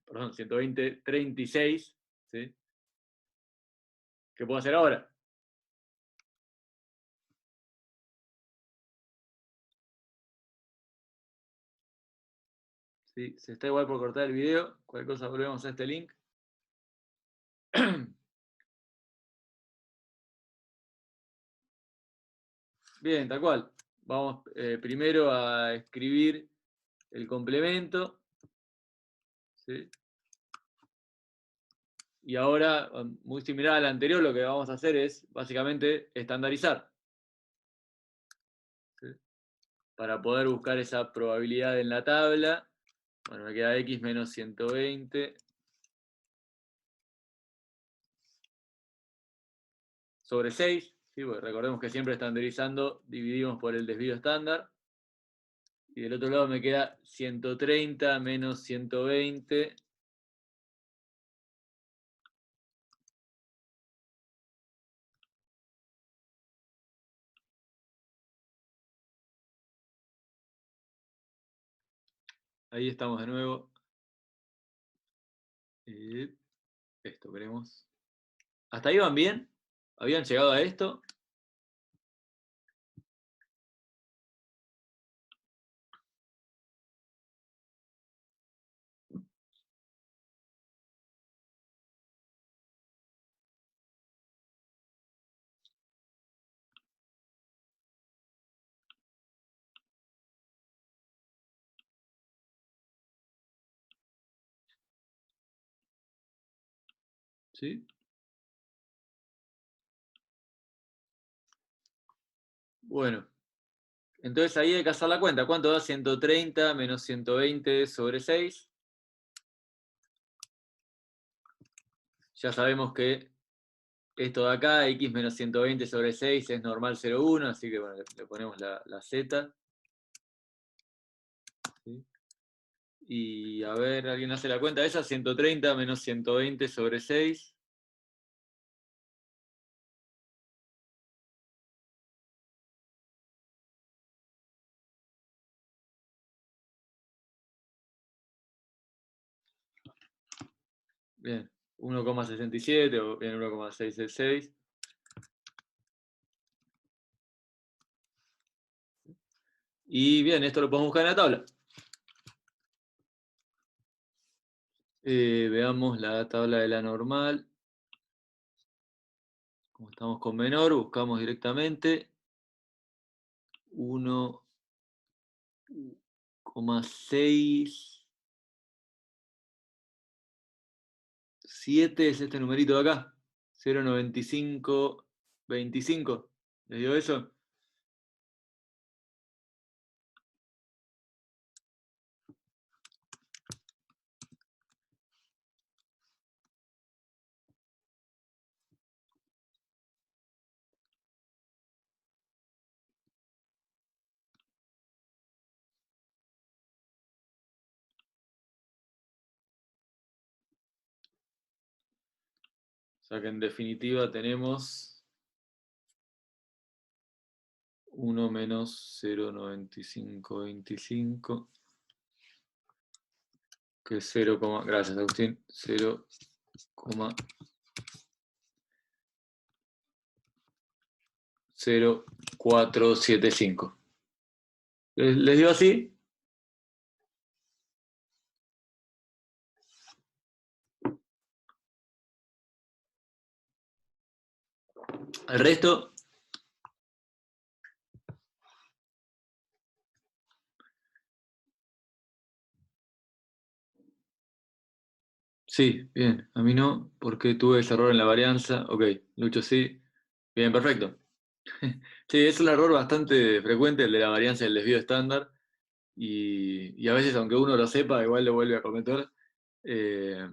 perdón, 120, 36, ¿sí? ¿Qué puedo hacer ahora? Sí, se está igual por cortar el video. Cualquier cosa volvemos a este link. Bien, tal cual. Vamos primero a escribir el complemento. ¿Sí? Y ahora, muy similar al anterior, lo que vamos a hacer es básicamente estandarizar. ¿Sí? Para poder buscar esa probabilidad en la tabla. Bueno, me queda x menos 120 sobre 6. ¿Sí? Porque recordemos que siempre estandarizando dividimos por el desvío estándar. Y del otro lado me queda 130 menos 120. Ahí estamos de nuevo. Esto queremos. ¿Hasta ahí van bien? ¿Habían llegado a esto? ¿Sí? Bueno, entonces ahí hay que hacer la cuenta. ¿Cuánto da 130 menos 120 sobre 6? Ya sabemos que esto de acá, x menos 120 sobre 6, es normal 0,1, así que bueno, le ponemos la z. ¿Sí? Y a ver, ¿alguien hace la cuenta? Esa 130 menos 120 sobre 6. Bien, 1,67 o bien 1,666. Y bien, esto lo podemos buscar en la tabla. Veamos la tabla de la normal. Como estamos con menor, buscamos directamente 1,67 es este numerito de acá. 0,9525. ¿Les dio eso? O sea que en definitiva tenemos 1 menos 0,9525, que es 0, gracias Agustín, 0,0475. ¿Les dio así? El resto, sí, bien. A mí no, porque tuve ese error en la varianza. Ok, Lucho sí. Bien, perfecto. Sí, es un error bastante frecuente el de la varianza del desvío estándar. Y a veces, aunque uno lo sepa, igual lo vuelve a cometer. Eh,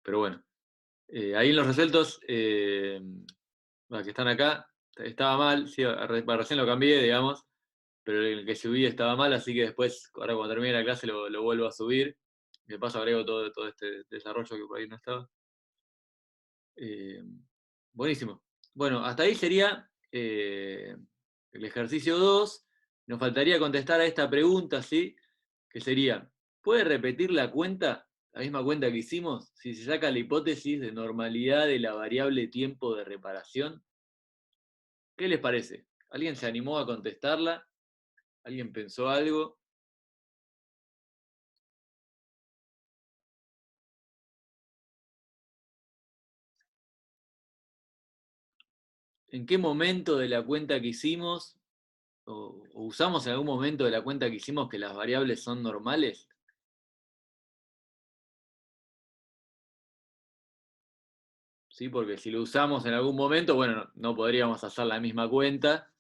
pero bueno. Ahí en los resueltos, que están acá, estaba mal. Sí, recién lo cambié, digamos. Pero el que subí estaba mal, así que después, ahora cuando termine la clase, lo vuelvo a subir. De paso agrego todo este desarrollo que por ahí no estaba. Buenísimo. Bueno, hasta ahí sería el ejercicio 2. Nos faltaría contestar a esta pregunta, ¿sí? Que sería, ¿puede repetir la cuenta, la misma cuenta que hicimos, si se saca la hipótesis de normalidad de la variable tiempo de reparación? ¿Qué les parece? ¿Alguien se animó a contestarla? ¿Alguien pensó algo? ¿En qué momento de la cuenta que hicimos, o usamos en algún momento de la cuenta que hicimos que las variables son normales? ¿Sí? Porque si lo usamos en algún momento, bueno, no podríamos hacer la misma cuenta,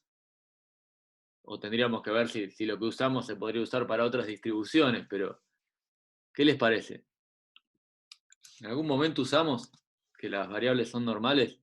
o tendríamos que ver si lo que usamos se podría usar para otras distribuciones, pero ¿qué les parece? ¿En algún momento usamos que las variables son normales?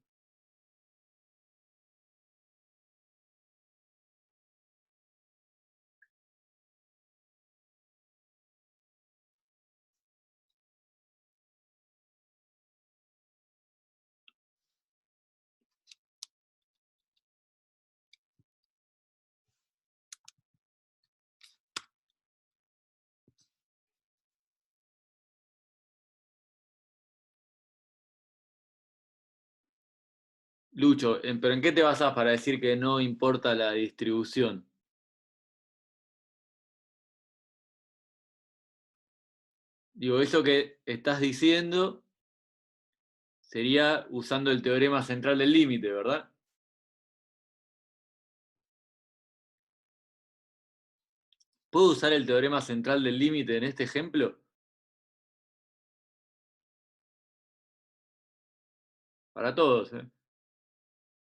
Lucho, ¿pero en qué te basás para decir que no importa la distribución? Digo, eso que estás diciendo sería usando el teorema central del límite, ¿verdad? ¿Puedo usar el teorema central del límite en este ejemplo? Para todos, ¿eh?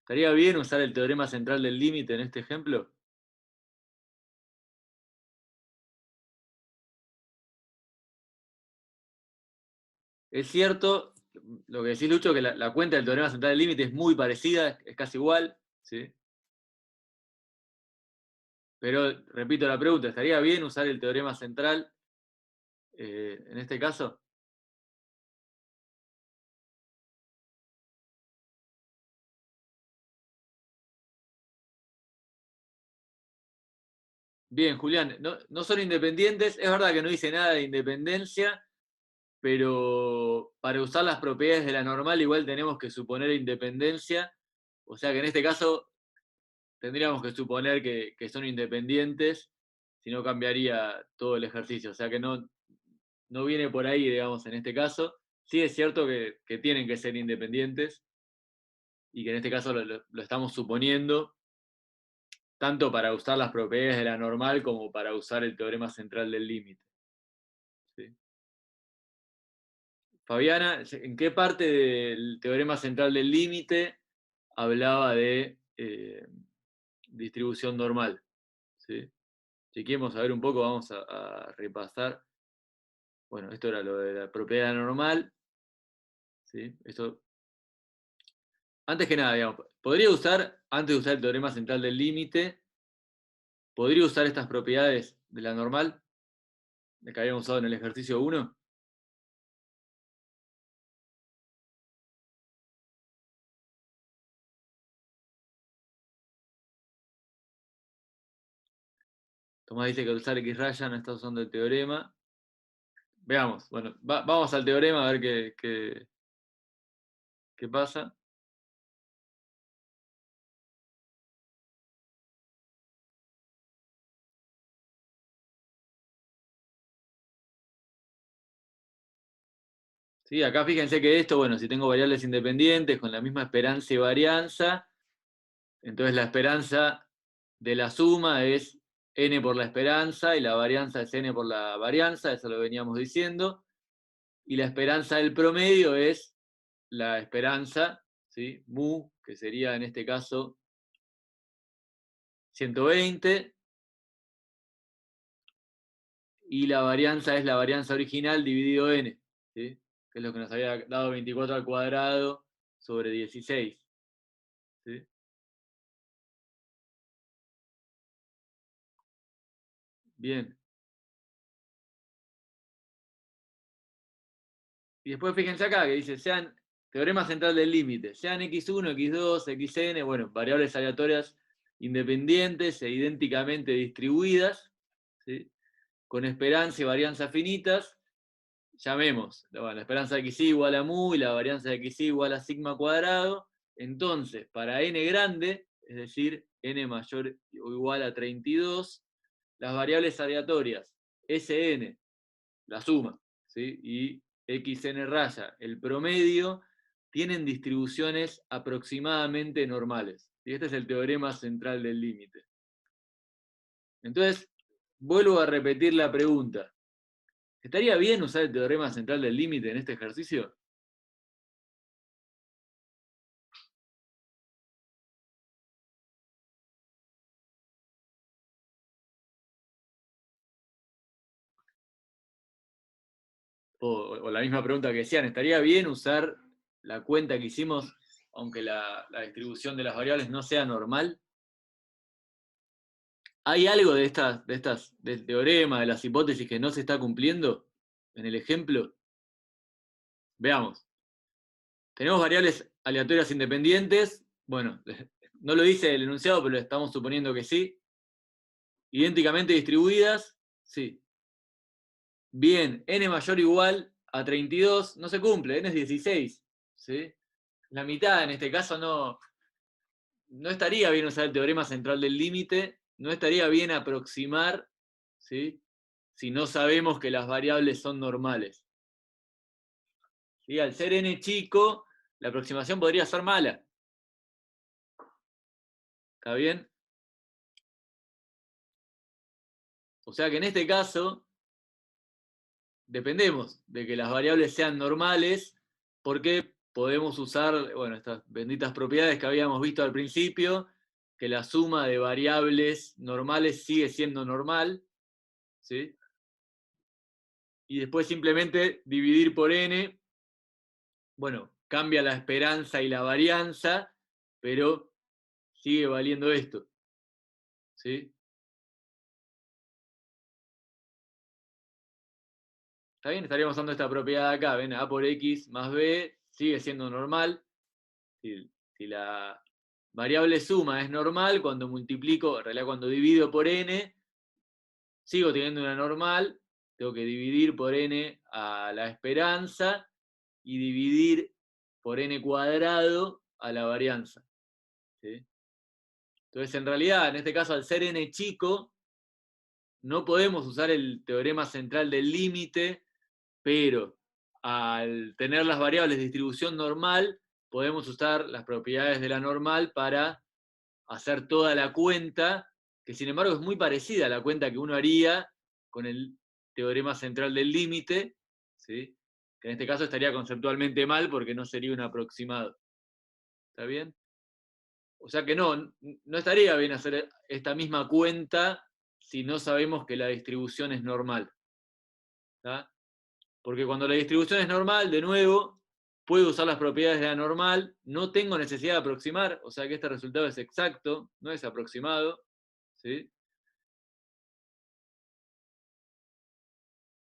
¿Estaría bien usar el teorema central del límite en este ejemplo? Es cierto, lo que decís, Lucho, que la cuenta del teorema central del límite es muy parecida, es casi igual, ¿sí? Pero, repito la pregunta, ¿estaría bien usar el teorema central en este caso? Bien, Julián, no son independientes, es verdad que no dice nada de independencia, pero para usar las propiedades de la normal igual tenemos que suponer independencia, o sea que en este caso tendríamos que suponer que son independientes, si no cambiaría todo el ejercicio, o sea que no viene por ahí, digamos, en este caso. Sí es cierto que tienen que ser independientes y que en este caso lo estamos suponiendo, tanto para usar las propiedades de la normal como para usar el teorema central del límite. ¿Sí? Fabiana, ¿en qué parte del teorema central del límite hablaba de distribución normal? ¿Sí? Si queremos saber un poco, vamos a repasar. Bueno, esto era lo de la propiedad normal. ¿Sí? Esto, antes que nada, digamos, podría usar, antes de usar el teorema central del límite, podría usar estas propiedades de la normal, de que habíamos usado en el ejercicio 1. Tomás dice que al usar X raya no está usando el teorema. Veamos, bueno, vamos al teorema a ver qué pasa. ¿Sí? Acá fíjense que esto, bueno, si tengo variables independientes con la misma esperancia y varianza, entonces la esperanza de la suma es n por la esperanza y la varianza es n por la varianza, eso lo veníamos diciendo. Y la esperanza del promedio es la esperanza, ¿sí? Mu, que sería en este caso 120, y la varianza es la varianza original dividido n, ¿sí? Que es lo que nos había dado 24 al cuadrado sobre 16. ¿Sí? Bien. Y después fíjense acá que dice, sean teorema central del límite, sean x1, x2, xn, bueno, variables aleatorias independientes e idénticamente distribuidas, ¿sí? Con esperanza y varianza finitas, llamemos, bueno, la esperanza de xy igual a mu y la varianza de xy igual a sigma cuadrado. Entonces, para n grande, es decir, n mayor o igual a 32, las variables aleatorias Sn, la suma, ¿sí? Y xn raya, el promedio, tienen distribuciones aproximadamente normales. Y este es el teorema central del límite. Entonces, vuelvo a repetir la pregunta. ¿Estaría bien usar el teorema central del límite en este ejercicio? O la misma pregunta que decían, ¿estaría bien usar la cuenta que hicimos aunque la distribución de las variables no sea normal? ¿Hay algo del teorema, de las hipótesis que no se está cumpliendo en el ejemplo? Veamos. Tenemos variables aleatorias independientes. Bueno, no lo dice el enunciado, pero estamos suponiendo que sí. Idénticamente distribuidas, sí. Bien, n mayor o igual a 32 no se cumple, n es 16. ¿Sí? La mitad en este caso no estaría bien usar el teorema central del límite, no estaría bien aproximar, ¿sí? Si no sabemos que las variables son normales. ¿Sí? Al ser n chico, la aproximación podría ser mala. ¿Está bien? O sea que en este caso, dependemos de que las variables sean normales, porque podemos usar, bueno, estas benditas propiedades que habíamos visto al principio, que la suma de variables normales sigue siendo normal, ¿sí? Y después simplemente dividir por n, bueno, cambia la esperanza y la varianza, pero sigue valiendo esto, ¿sí? ¿Está bien? Estaríamos usando esta propiedad de acá, ¿ven? A por x más b sigue siendo normal. Si la variable suma es normal, cuando multiplico, en realidad cuando divido por n, sigo teniendo una normal, tengo que dividir por n a la esperanza y dividir por n cuadrado a la varianza. ¿Sí? Entonces, en realidad, en este caso, al ser n chico, no podemos usar el teorema central del límite, pero al tener las variables de distribución normal, podemos usar las propiedades de la normal para hacer toda la cuenta, que sin embargo es muy parecida a la cuenta que uno haría con el teorema central del límite, ¿sí? Que en este caso estaría conceptualmente mal porque no sería un aproximado. ¿Está bien? O sea que no estaría bien hacer esta misma cuenta si no sabemos que la distribución es normal. ¿Tá? Porque cuando la distribución es normal, de nuevo, puedo usar las propiedades de la normal, no tengo necesidad de aproximar, o sea que este resultado es exacto, no es aproximado. ¿Sí?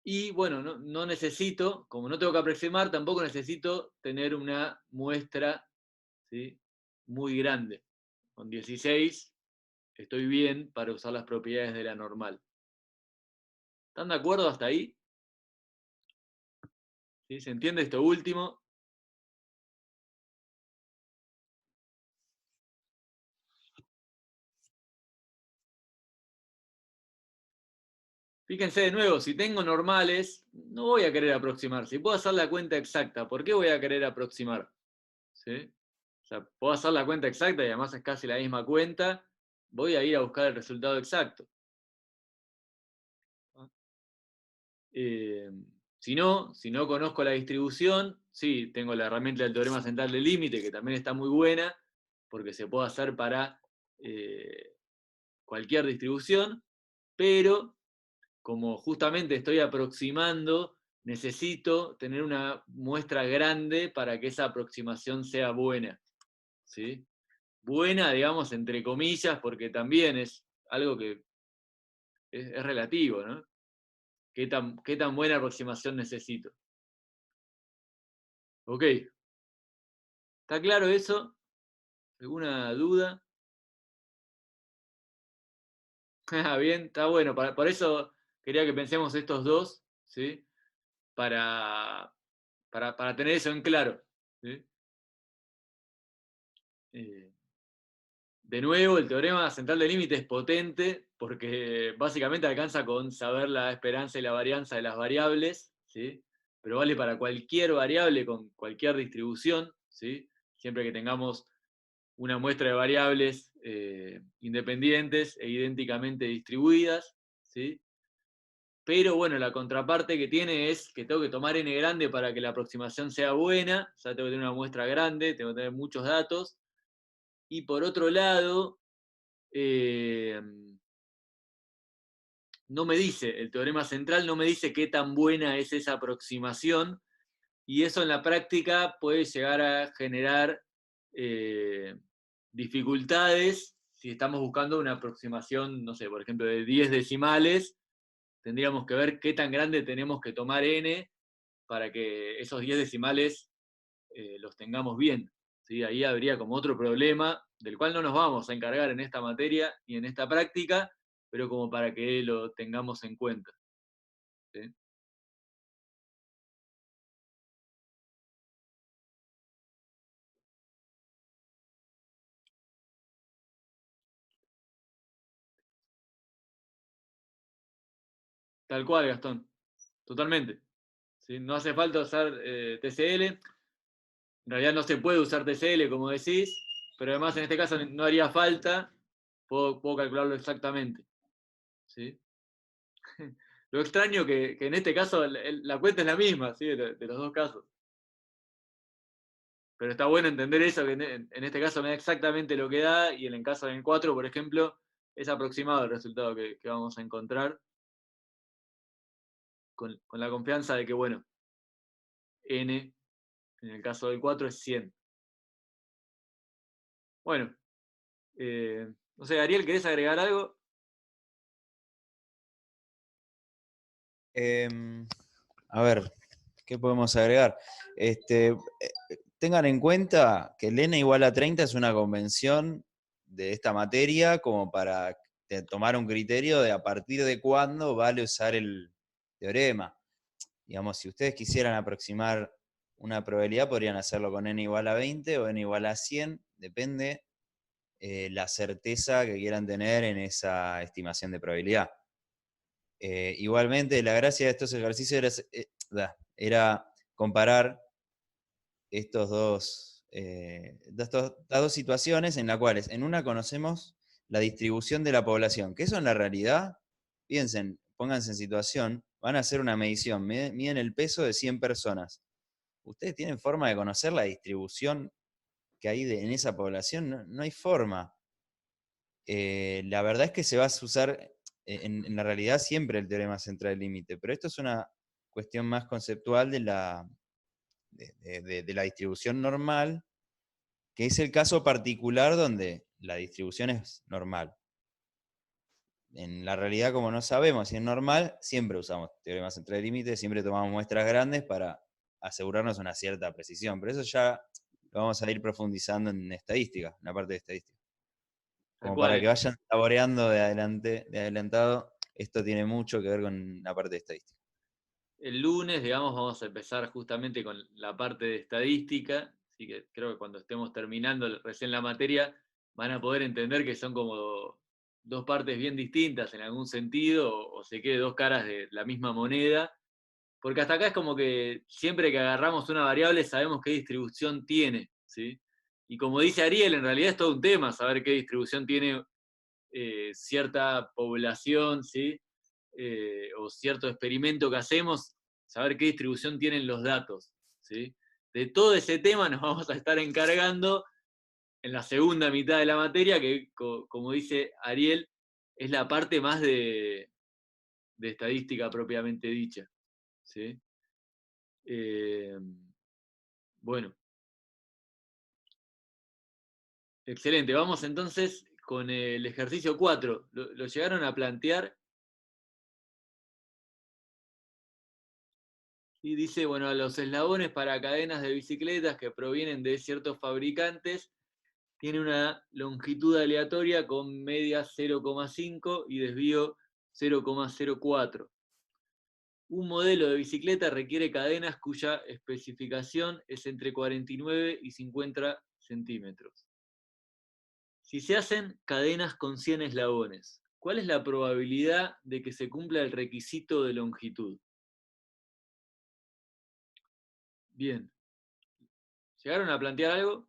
Y bueno, no necesito, como no tengo que aproximar, tampoco necesito tener una muestra, ¿sí? Muy grande. Con 16 estoy bien para usar las propiedades de la normal. ¿Están de acuerdo hasta ahí? ¿Sí? ¿Se entiende esto último? Fíjense de nuevo, si tengo normales, no voy a querer aproximar. Si puedo hacer la cuenta exacta, ¿por qué voy a querer aproximar? ¿Sí? O sea, puedo hacer la cuenta exacta y además es casi la misma cuenta, voy a ir a buscar el resultado exacto. Si no conozco la distribución, sí, tengo la herramienta del teorema central del límite, que también está muy buena, porque se puede hacer para cualquier distribución, pero como justamente estoy aproximando, necesito tener una muestra grande para que esa aproximación sea buena. ¿Sí? Buena, digamos, entre comillas, porque también es algo que es relativo, ¿no? ¿Qué tan buena aproximación necesito? Ok. ¿Está claro eso? ¿Alguna duda? Bien, está bueno. Por eso quería que pensemos estos dos, ¿sí? Para tener eso en claro. ¿Sí? De nuevo, el teorema central del límite es potente porque básicamente alcanza con saber la esperanza y la varianza de las variables, ¿sí? Pero vale para cualquier variable con cualquier distribución, ¿sí? Siempre que tengamos una muestra de variables independientes e idénticamente distribuidas, ¿sí? Pero bueno, la contraparte que tiene es que tengo que tomar n grande para que la aproximación sea buena, o sea, tengo que tener una muestra grande, tengo que tener muchos datos, y por otro lado, no me dice, el teorema central no me dice qué tan buena es esa aproximación, y eso en la práctica puede llegar a generar dificultades si estamos buscando una aproximación, no sé, por ejemplo, de 10 decimales, tendríamos que ver qué tan grande tenemos que tomar n para que esos 10 decimales los tengamos bien. ¿Sí? Ahí habría como otro problema, del cual no nos vamos a encargar en esta materia y en esta práctica, pero como para que lo tengamos en cuenta. ¿Sí? Tal cual, Gastón. Totalmente. ¿Sí? No hace falta usar TCL. En realidad no se puede usar TCL, como decís, pero además en este caso no haría falta. Puedo calcularlo exactamente. ¿Sí? Lo extraño que en este caso la cuenta es la misma, ¿sí? De los dos casos. Pero está bueno entender eso, que en este caso me da exactamente lo que da, y en el caso del 4, por ejemplo, es aproximado el resultado que vamos a encontrar, con la confianza de que, bueno, n, en el caso del 4, es 100. Bueno, no sé, Ariel, ¿querés agregar algo? A ver, ¿qué podemos agregar? Tengan en cuenta que el n igual a 30 es una convención de esta materia como para tomar un criterio de a partir de cuándo vale usar el teorema. Digamos, si ustedes quisieran aproximar una probabilidad, podrían hacerlo con n igual a 20 o n igual a 100, depende la certeza que quieran tener en esa estimación de probabilidad. Igualmente, la gracia de estos ejercicios era comparar estas dos situaciones en las cuales en una conocemos la distribución de la población, que eso en la realidad, piensen, pónganse en situación, van a hacer una medición, miden el peso de 100 personas. ¿Ustedes tienen forma de conocer la distribución que hay en esa población? No, no hay forma. La verdad es que se va a usar en la realidad siempre el teorema central del límite, pero esto es una cuestión más conceptual de la distribución normal, que es el caso particular donde la distribución es normal. En la realidad, como no sabemos si es normal, siempre usamos teorema central del límite, siempre tomamos muestras grandes para asegurarnos una cierta precisión, pero eso ya lo vamos a ir profundizando en estadística, en la parte de estadística. Tal Como para cual. que vayan saboreando de adelantado, esto tiene mucho que ver con la parte de estadística. El lunes, digamos, vamos a empezar justamente con la parte de estadística, así que creo que cuando estemos terminando recién la materia, van a poder entender que son como dos partes bien distintas en algún sentido, o se quede dos caras de la misma moneda, porque hasta acá es como que siempre que agarramos una variable sabemos qué distribución tiene, ¿sí? Y como dice Ariel, en realidad es todo un tema saber qué distribución tiene cierta población, ¿sí? O cierto experimento que hacemos, saber qué distribución tienen los datos, ¿sí? De todo ese tema nos vamos a estar encargando en la segunda mitad de la materia, que, como dice Ariel, es la parte más de estadística propiamente dicha, ¿sí? Bueno, excelente. Vamos entonces con el ejercicio 4. ¿Lo llegaron a plantear? Y dice, bueno, a los eslabones para cadenas de bicicletas que provienen de ciertos fabricantes tiene una longitud aleatoria con media 0,5 y desvío 0,04. Un modelo de bicicleta requiere cadenas cuya especificación es entre 49 y 50 centímetros. Si se hacen cadenas con 100 eslabones, ¿cuál es la probabilidad de que se cumpla el requisito de longitud? Bien. ¿Llegaron a plantear algo?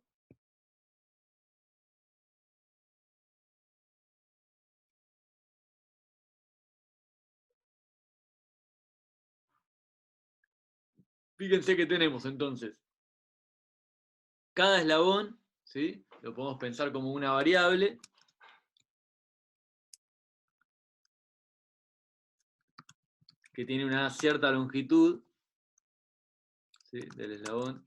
Fíjense que tenemos entonces cada eslabón, ¿sí? Lo podemos pensar como una variable. Que tiene una cierta longitud, ¿sí? Del eslabón.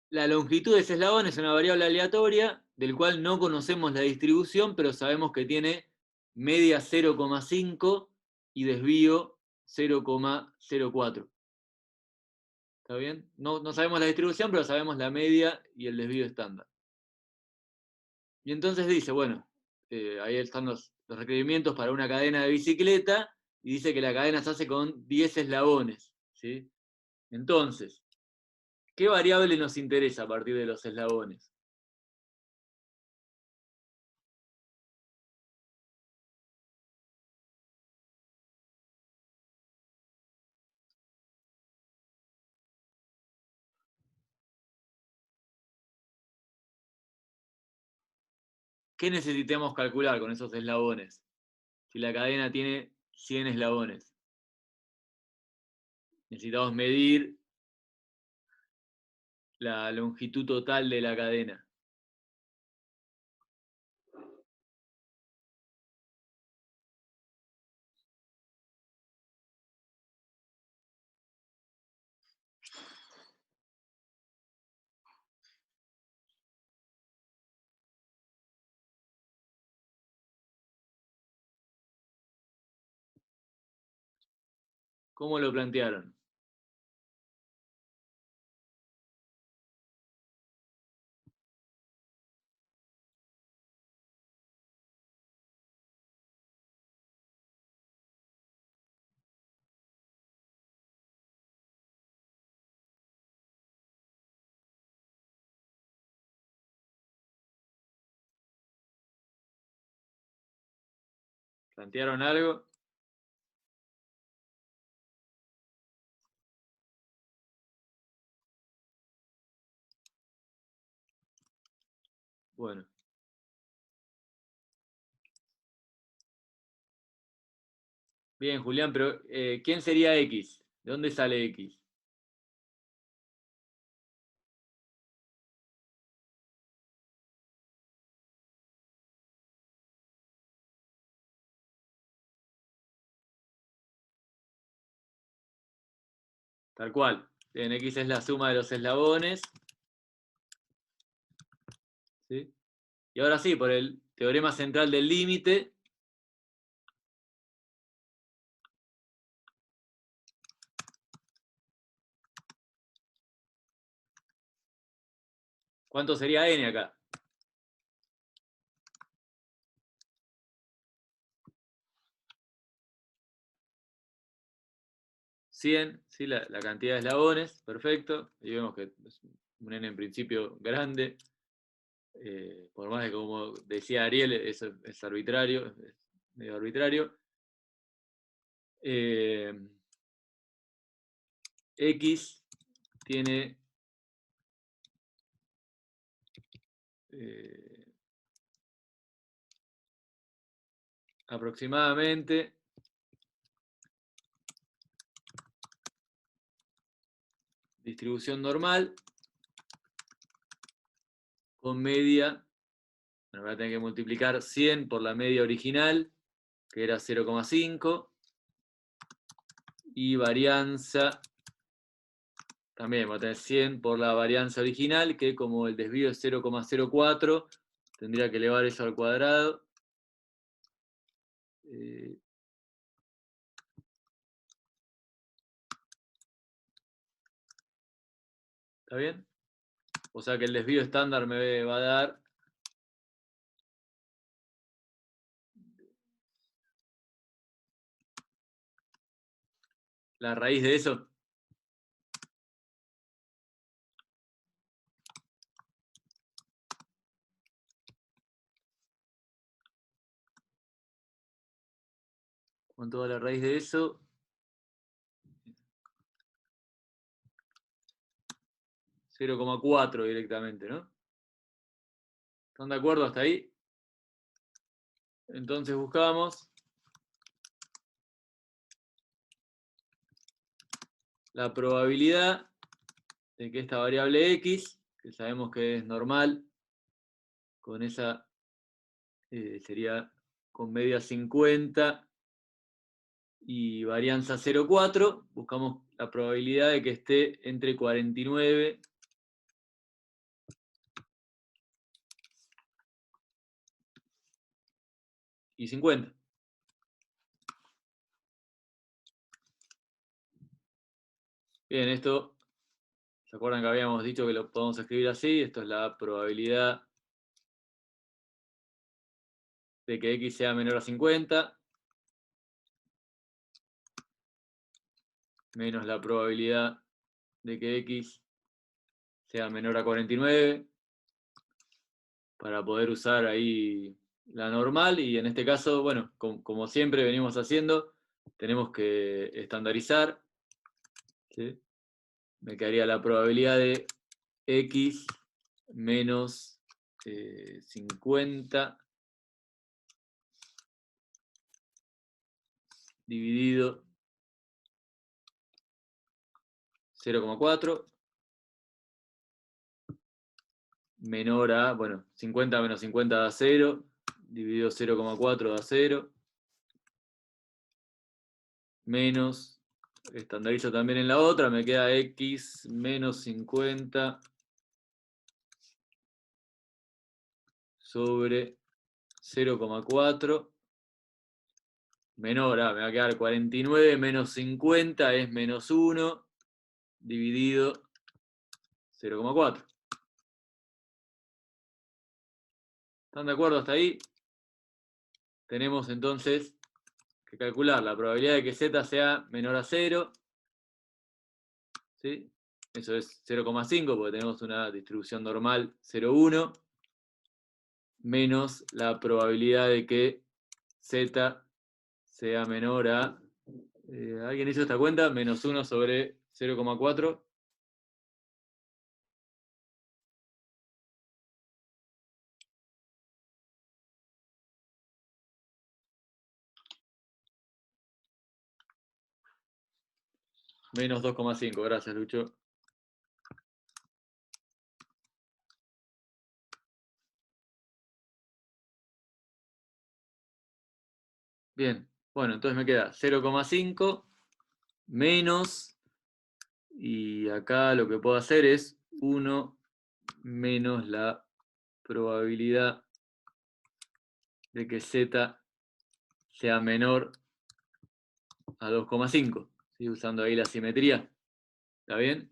La longitud de ese eslabón es una variable aleatoria, del cual no conocemos la distribución, pero sabemos que tiene media 0,5 y desvío 0,04. ¿Está bien? No sabemos la distribución, pero sabemos la media y el desvío estándar. Y entonces dice, bueno, ahí están los requerimientos para una cadena de bicicleta, y dice que la cadena se hace con 10 eslabones, ¿sí? Entonces, ¿qué variable nos interesa a partir de los eslabones? ¿Qué necesitamos calcular con esos eslabones? Si la cadena tiene 100 eslabones. Necesitamos medir la longitud total de la cadena. ¿Cómo lo plantearon? ¿Plantearon algo? Bueno. Bien, Julián, pero ¿quién sería X? ¿De dónde sale X? Tal cual. Bien, X es la suma de los eslabones. ¿Sí? Y ahora sí, por el teorema central del límite, ¿cuánto sería n acá? 100, ¿sí? La cantidad de eslabones, perfecto. Y vemos que es un n en principio grande. Por más que, como decía Ariel, es arbitrario, es medio arbitrario. X tiene aproximadamente distribución normal con media. Bueno, voy a tener que multiplicar 100 por la media original, que era 0,5, y varianza, también voy a tener 100 por la varianza original, que como el desvío es 0,04, tendría que elevar eso al cuadrado. ¿Está bien? O sea que el desvío estándar me va a dar la raíz de eso. ¿Cuánto da la raíz de eso? 0,4 directamente, ¿no? ¿Están de acuerdo hasta ahí? Entonces buscamos la probabilidad de que esta variable x, que sabemos que es normal, con esa sería con media 50 y varianza 0,4, buscamos la probabilidad de que esté entre 49 y 50. Bien, esto, ¿se acuerdan que habíamos dicho que lo podemos escribir así? Esto es la probabilidad de que x sea menor a 50 menos la probabilidad de que x sea menor a 49 para poder usar ahí la normal, y en este caso, bueno, como siempre venimos haciendo, tenemos que estandarizar, ¿sí? Me quedaría la probabilidad de x menos 50 dividido 0,4 menor a, bueno, 50 menos 50 da 0, dividido 0,4 da 0, menos, estandarizo también en la otra, me queda x menos 50 sobre 0,4 menor a, me va a quedar 49 menos 50 es menos 1 dividido 0,4. ¿Están de acuerdo hasta ahí? Tenemos entonces que calcular la probabilidad de que z sea menor a 0, ¿sí? Eso es 0,5 porque tenemos una distribución normal 0,1, menos la probabilidad de que z sea menor a, ¿alguien hizo esta cuenta? Menos 1 sobre 0,4. Menos 2,5, gracias Lucho. Bien, bueno, entonces me queda 0,5 menos, y acá lo que puedo hacer es 1 menos la probabilidad de que z sea menor a 2,5, ¿sí? Usando ahí la simetría. ¿Está bien?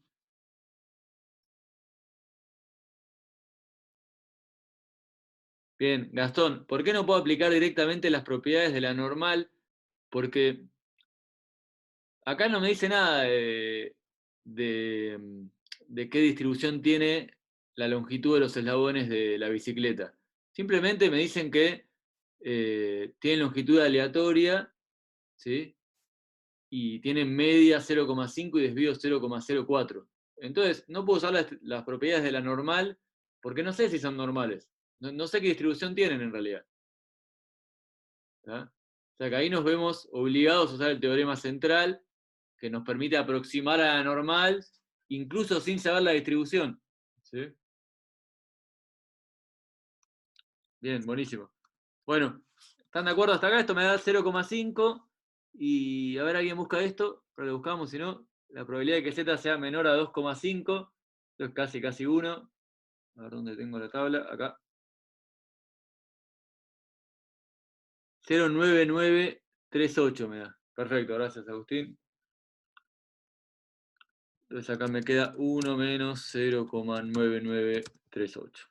Bien, Gastón, ¿por qué no puedo aplicar directamente las propiedades de la normal? Porque acá no me dice nada de qué distribución tiene la longitud de los eslabones de la bicicleta. Simplemente me dicen que tienen longitud aleatoria, ¿sí? Y tienen media 0,5 y desvío 0,04. Entonces, no puedo usar las propiedades de la normal porque no sé si son normales. No sé qué distribución tienen en realidad. ¿Tá? O sea que ahí nos vemos obligados a usar el teorema central, que nos permite aproximar a la normal, incluso sin saber la distribución. ¿Sí? Bien, buenísimo. Bueno, ¿están de acuerdo hasta acá? Esto me da 0,5. Y a ver, alguien busca esto, pero lo buscamos, si no, la probabilidad de que z sea menor a 2,5. Esto es casi 1. A ver dónde tengo la tabla. Acá. 0,9938 me da. Perfecto, gracias Agustín. Entonces acá me queda 1 menos 0,9938.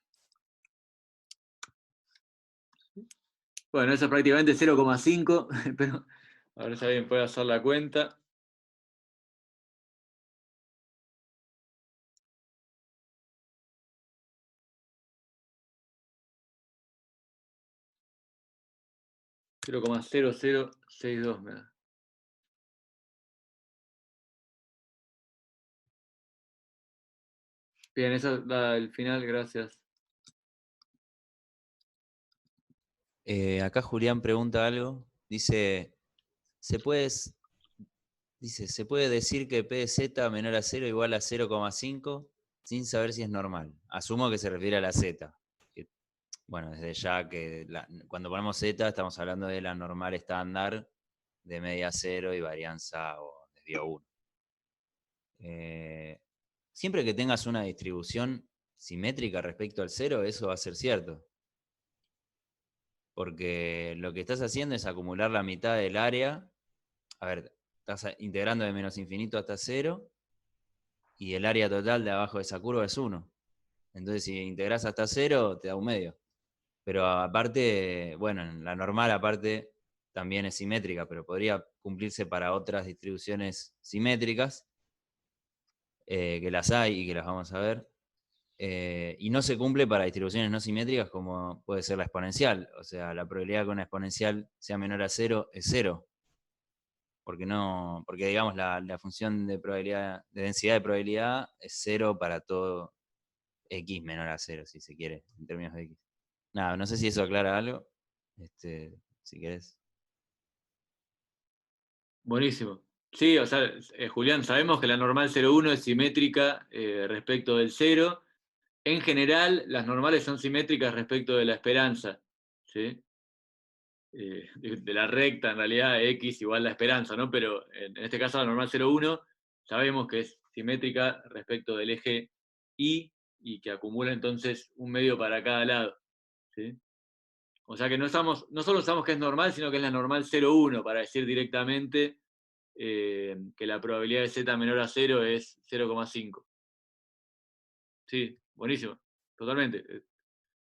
Bueno, eso es prácticamente 0,5, pero a ver si alguien puede hacer la cuenta. $0,0062 me da. Bien, eso da el final, gracias. Acá Julián pregunta algo. Dice, ¿se puede, ¿se puede decir que P de Z menor a 0 igual a 0,5 sin saber si es normal? Asumo que se refiere a la Z. Bueno, desde ya que cuando ponemos Z estamos hablando de la normal estándar de media 0 y varianza o desvío 1. Siempre que tengas una distribución simétrica respecto al 0, eso va a ser cierto. Porque lo que estás haciendo es acumular la mitad del área. A ver, estás integrando de menos infinito hasta 0 y el área total de abajo de esa curva es 1. Entonces, si integras hasta 0, te da un medio. Pero aparte, bueno, la normal aparte también es simétrica, pero podría cumplirse para otras distribuciones simétricas, que las hay y que las vamos a ver. Y no se cumple para distribuciones no simétricas como puede ser la exponencial. O sea, la probabilidad de que una exponencial sea menor a 0 es 0. Porque digamos la función de probabilidad, de densidad de probabilidad es 0 para todo x menor a 0, si se quiere, en términos de x. Nada, no sé si eso aclara algo. Si querés. Buenísimo. Sí, o sea, Julián, sabemos que la normal 0,1 es simétrica respecto del 0. En general, las normales son simétricas respecto de la esperanza, ¿sí? De la recta, en realidad, x igual la esperanza, ¿no? Pero en este caso, la normal 0,1 sabemos que es simétrica respecto del eje y que acumula entonces un medio para cada lado, ¿sí? O sea que no solo usamos que es normal, sino que es la normal 0,1 para decir directamente que la probabilidad de z menor a 0 es 0,5. Sí, buenísimo, totalmente.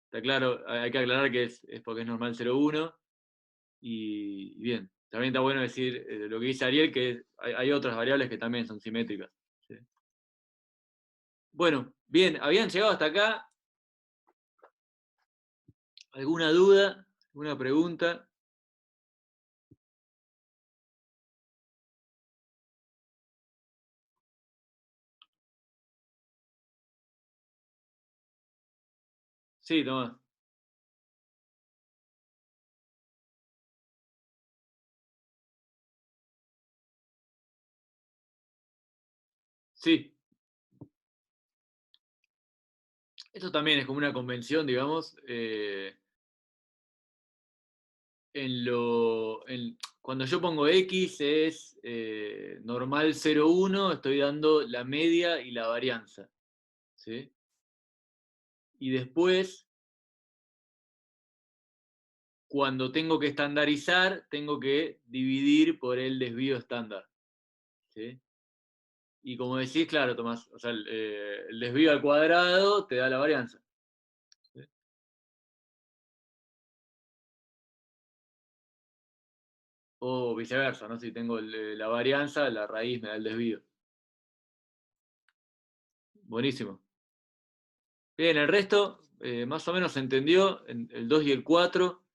Está claro, hay que aclarar que es porque es normal 0,1 y bien. También está bueno decir lo que dice Ariel, que hay otras variables que también son simétricas. ¿Sí? Bueno, bien, ¿habían llegado hasta acá? ¿Alguna duda? ¿Alguna pregunta? Sí, Tomás. Sí. Esto también es como una convención, digamos. Cuando yo pongo X es normal 0,1, estoy dando la media y la varianza. ¿Sí? Y después, cuando tengo que estandarizar, tengo que dividir por el desvío estándar. ¿Sí? Y como decís, claro, Tomás, o sea, el desvío al cuadrado te da la varianza. ¿Sí? O viceversa, ¿no? Si tengo la varianza, la raíz me da el desvío. Buenísimo. Bien, el resto más o menos se entendió, el 2 y el 4.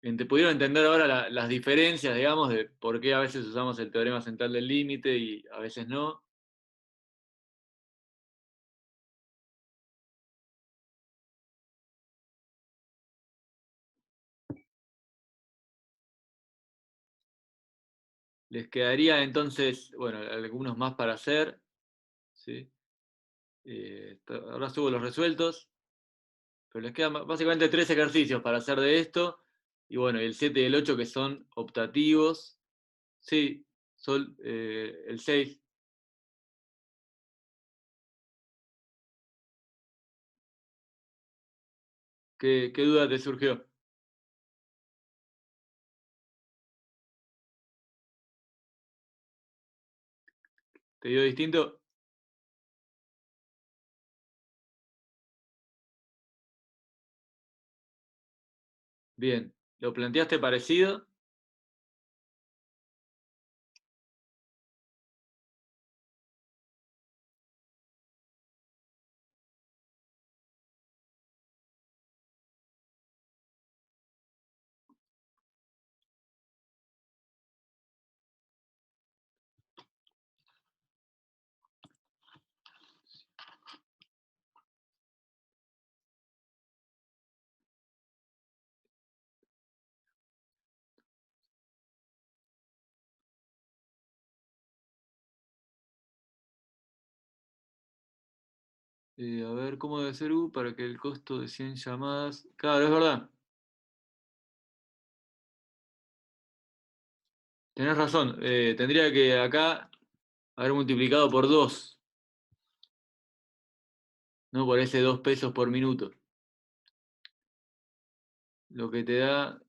¿Te pudieron entender ahora las diferencias, digamos, de por qué a veces usamos el teorema central del límite y a veces no? Les quedaría entonces, bueno, algunos más para hacer. ¿Sí? Ahora subo los resueltos. Pero les quedan básicamente 3 ejercicios para hacer de esto. Y bueno, el 7 y el 8 que son optativos. Sí, son el 6. ¿Qué duda te surgió? ¿Te dio distinto? Bien. ¿Lo planteaste parecido? A ver, ¿cómo debe ser U para que el costo de 100 llamadas? Claro, es verdad. Tenés razón. Tendría que acá haber multiplicado por 2, no por ese 2 pesos por minuto. Lo que te da...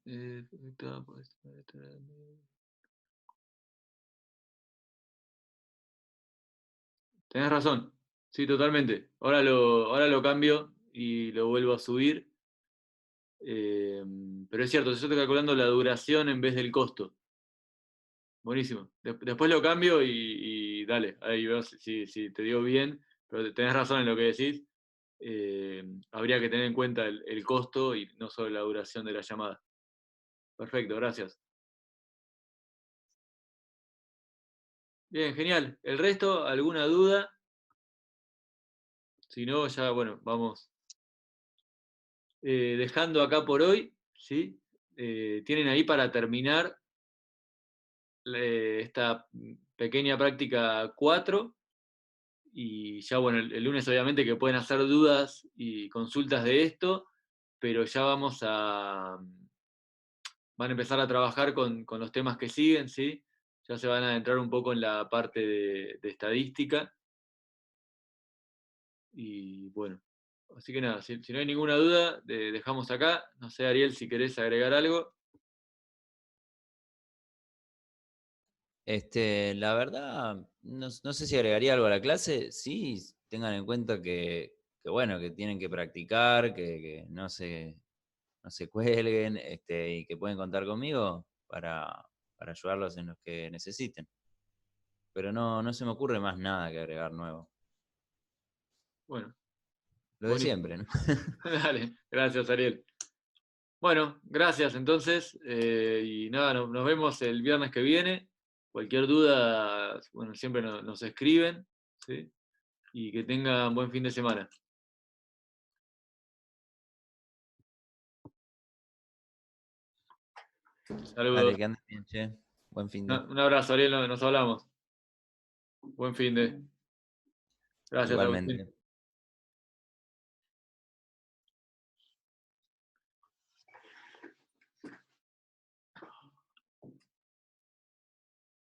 tenés razón. Sí, totalmente. Ahora lo cambio y lo vuelvo a subir. Pero es cierto, yo estoy calculando la duración en vez del costo. Buenísimo. Después lo cambio y dale, ahí veo si te digo bien, pero tenés razón en lo que decís. Habría que tener en cuenta el costo y no solo la duración de la llamada. Perfecto, gracias. Bien, genial. ¿El resto, alguna duda? Si no, ya, bueno, vamos dejando acá por hoy, ¿sí? Tienen ahí para terminar esta pequeña práctica 4 y ya, bueno, el lunes obviamente que pueden hacer dudas y consultas de esto, pero ya van a empezar a trabajar con los temas que siguen, ¿sí? Ya se van a adentrar un poco en la parte de estadística y bueno, así que nada, si no hay ninguna duda, dejamos acá. No sé, Ariel, si querés agregar algo. La verdad, no sé si agregaría algo a la clase. Sí, tengan en cuenta que bueno, que tienen que practicar, que no se cuelguen, y que pueden contar conmigo para ayudarlos en los que necesiten. Pero no se me ocurre más nada que agregar nuevo. Bueno, Lo de buenísimo. siempre, ¿no? Dale, gracias, Ariel. Bueno, gracias entonces. Y nada, nos vemos el viernes que viene. Cualquier duda, bueno, siempre nos escriben, ¿sí? Y que tengan buen fin de semana. Dale, Saludos. que andes bien, che. Buen fin de. Un abrazo, Ariel, nos hablamos. Buen fin de. Gracias, Agustín. Igualmente.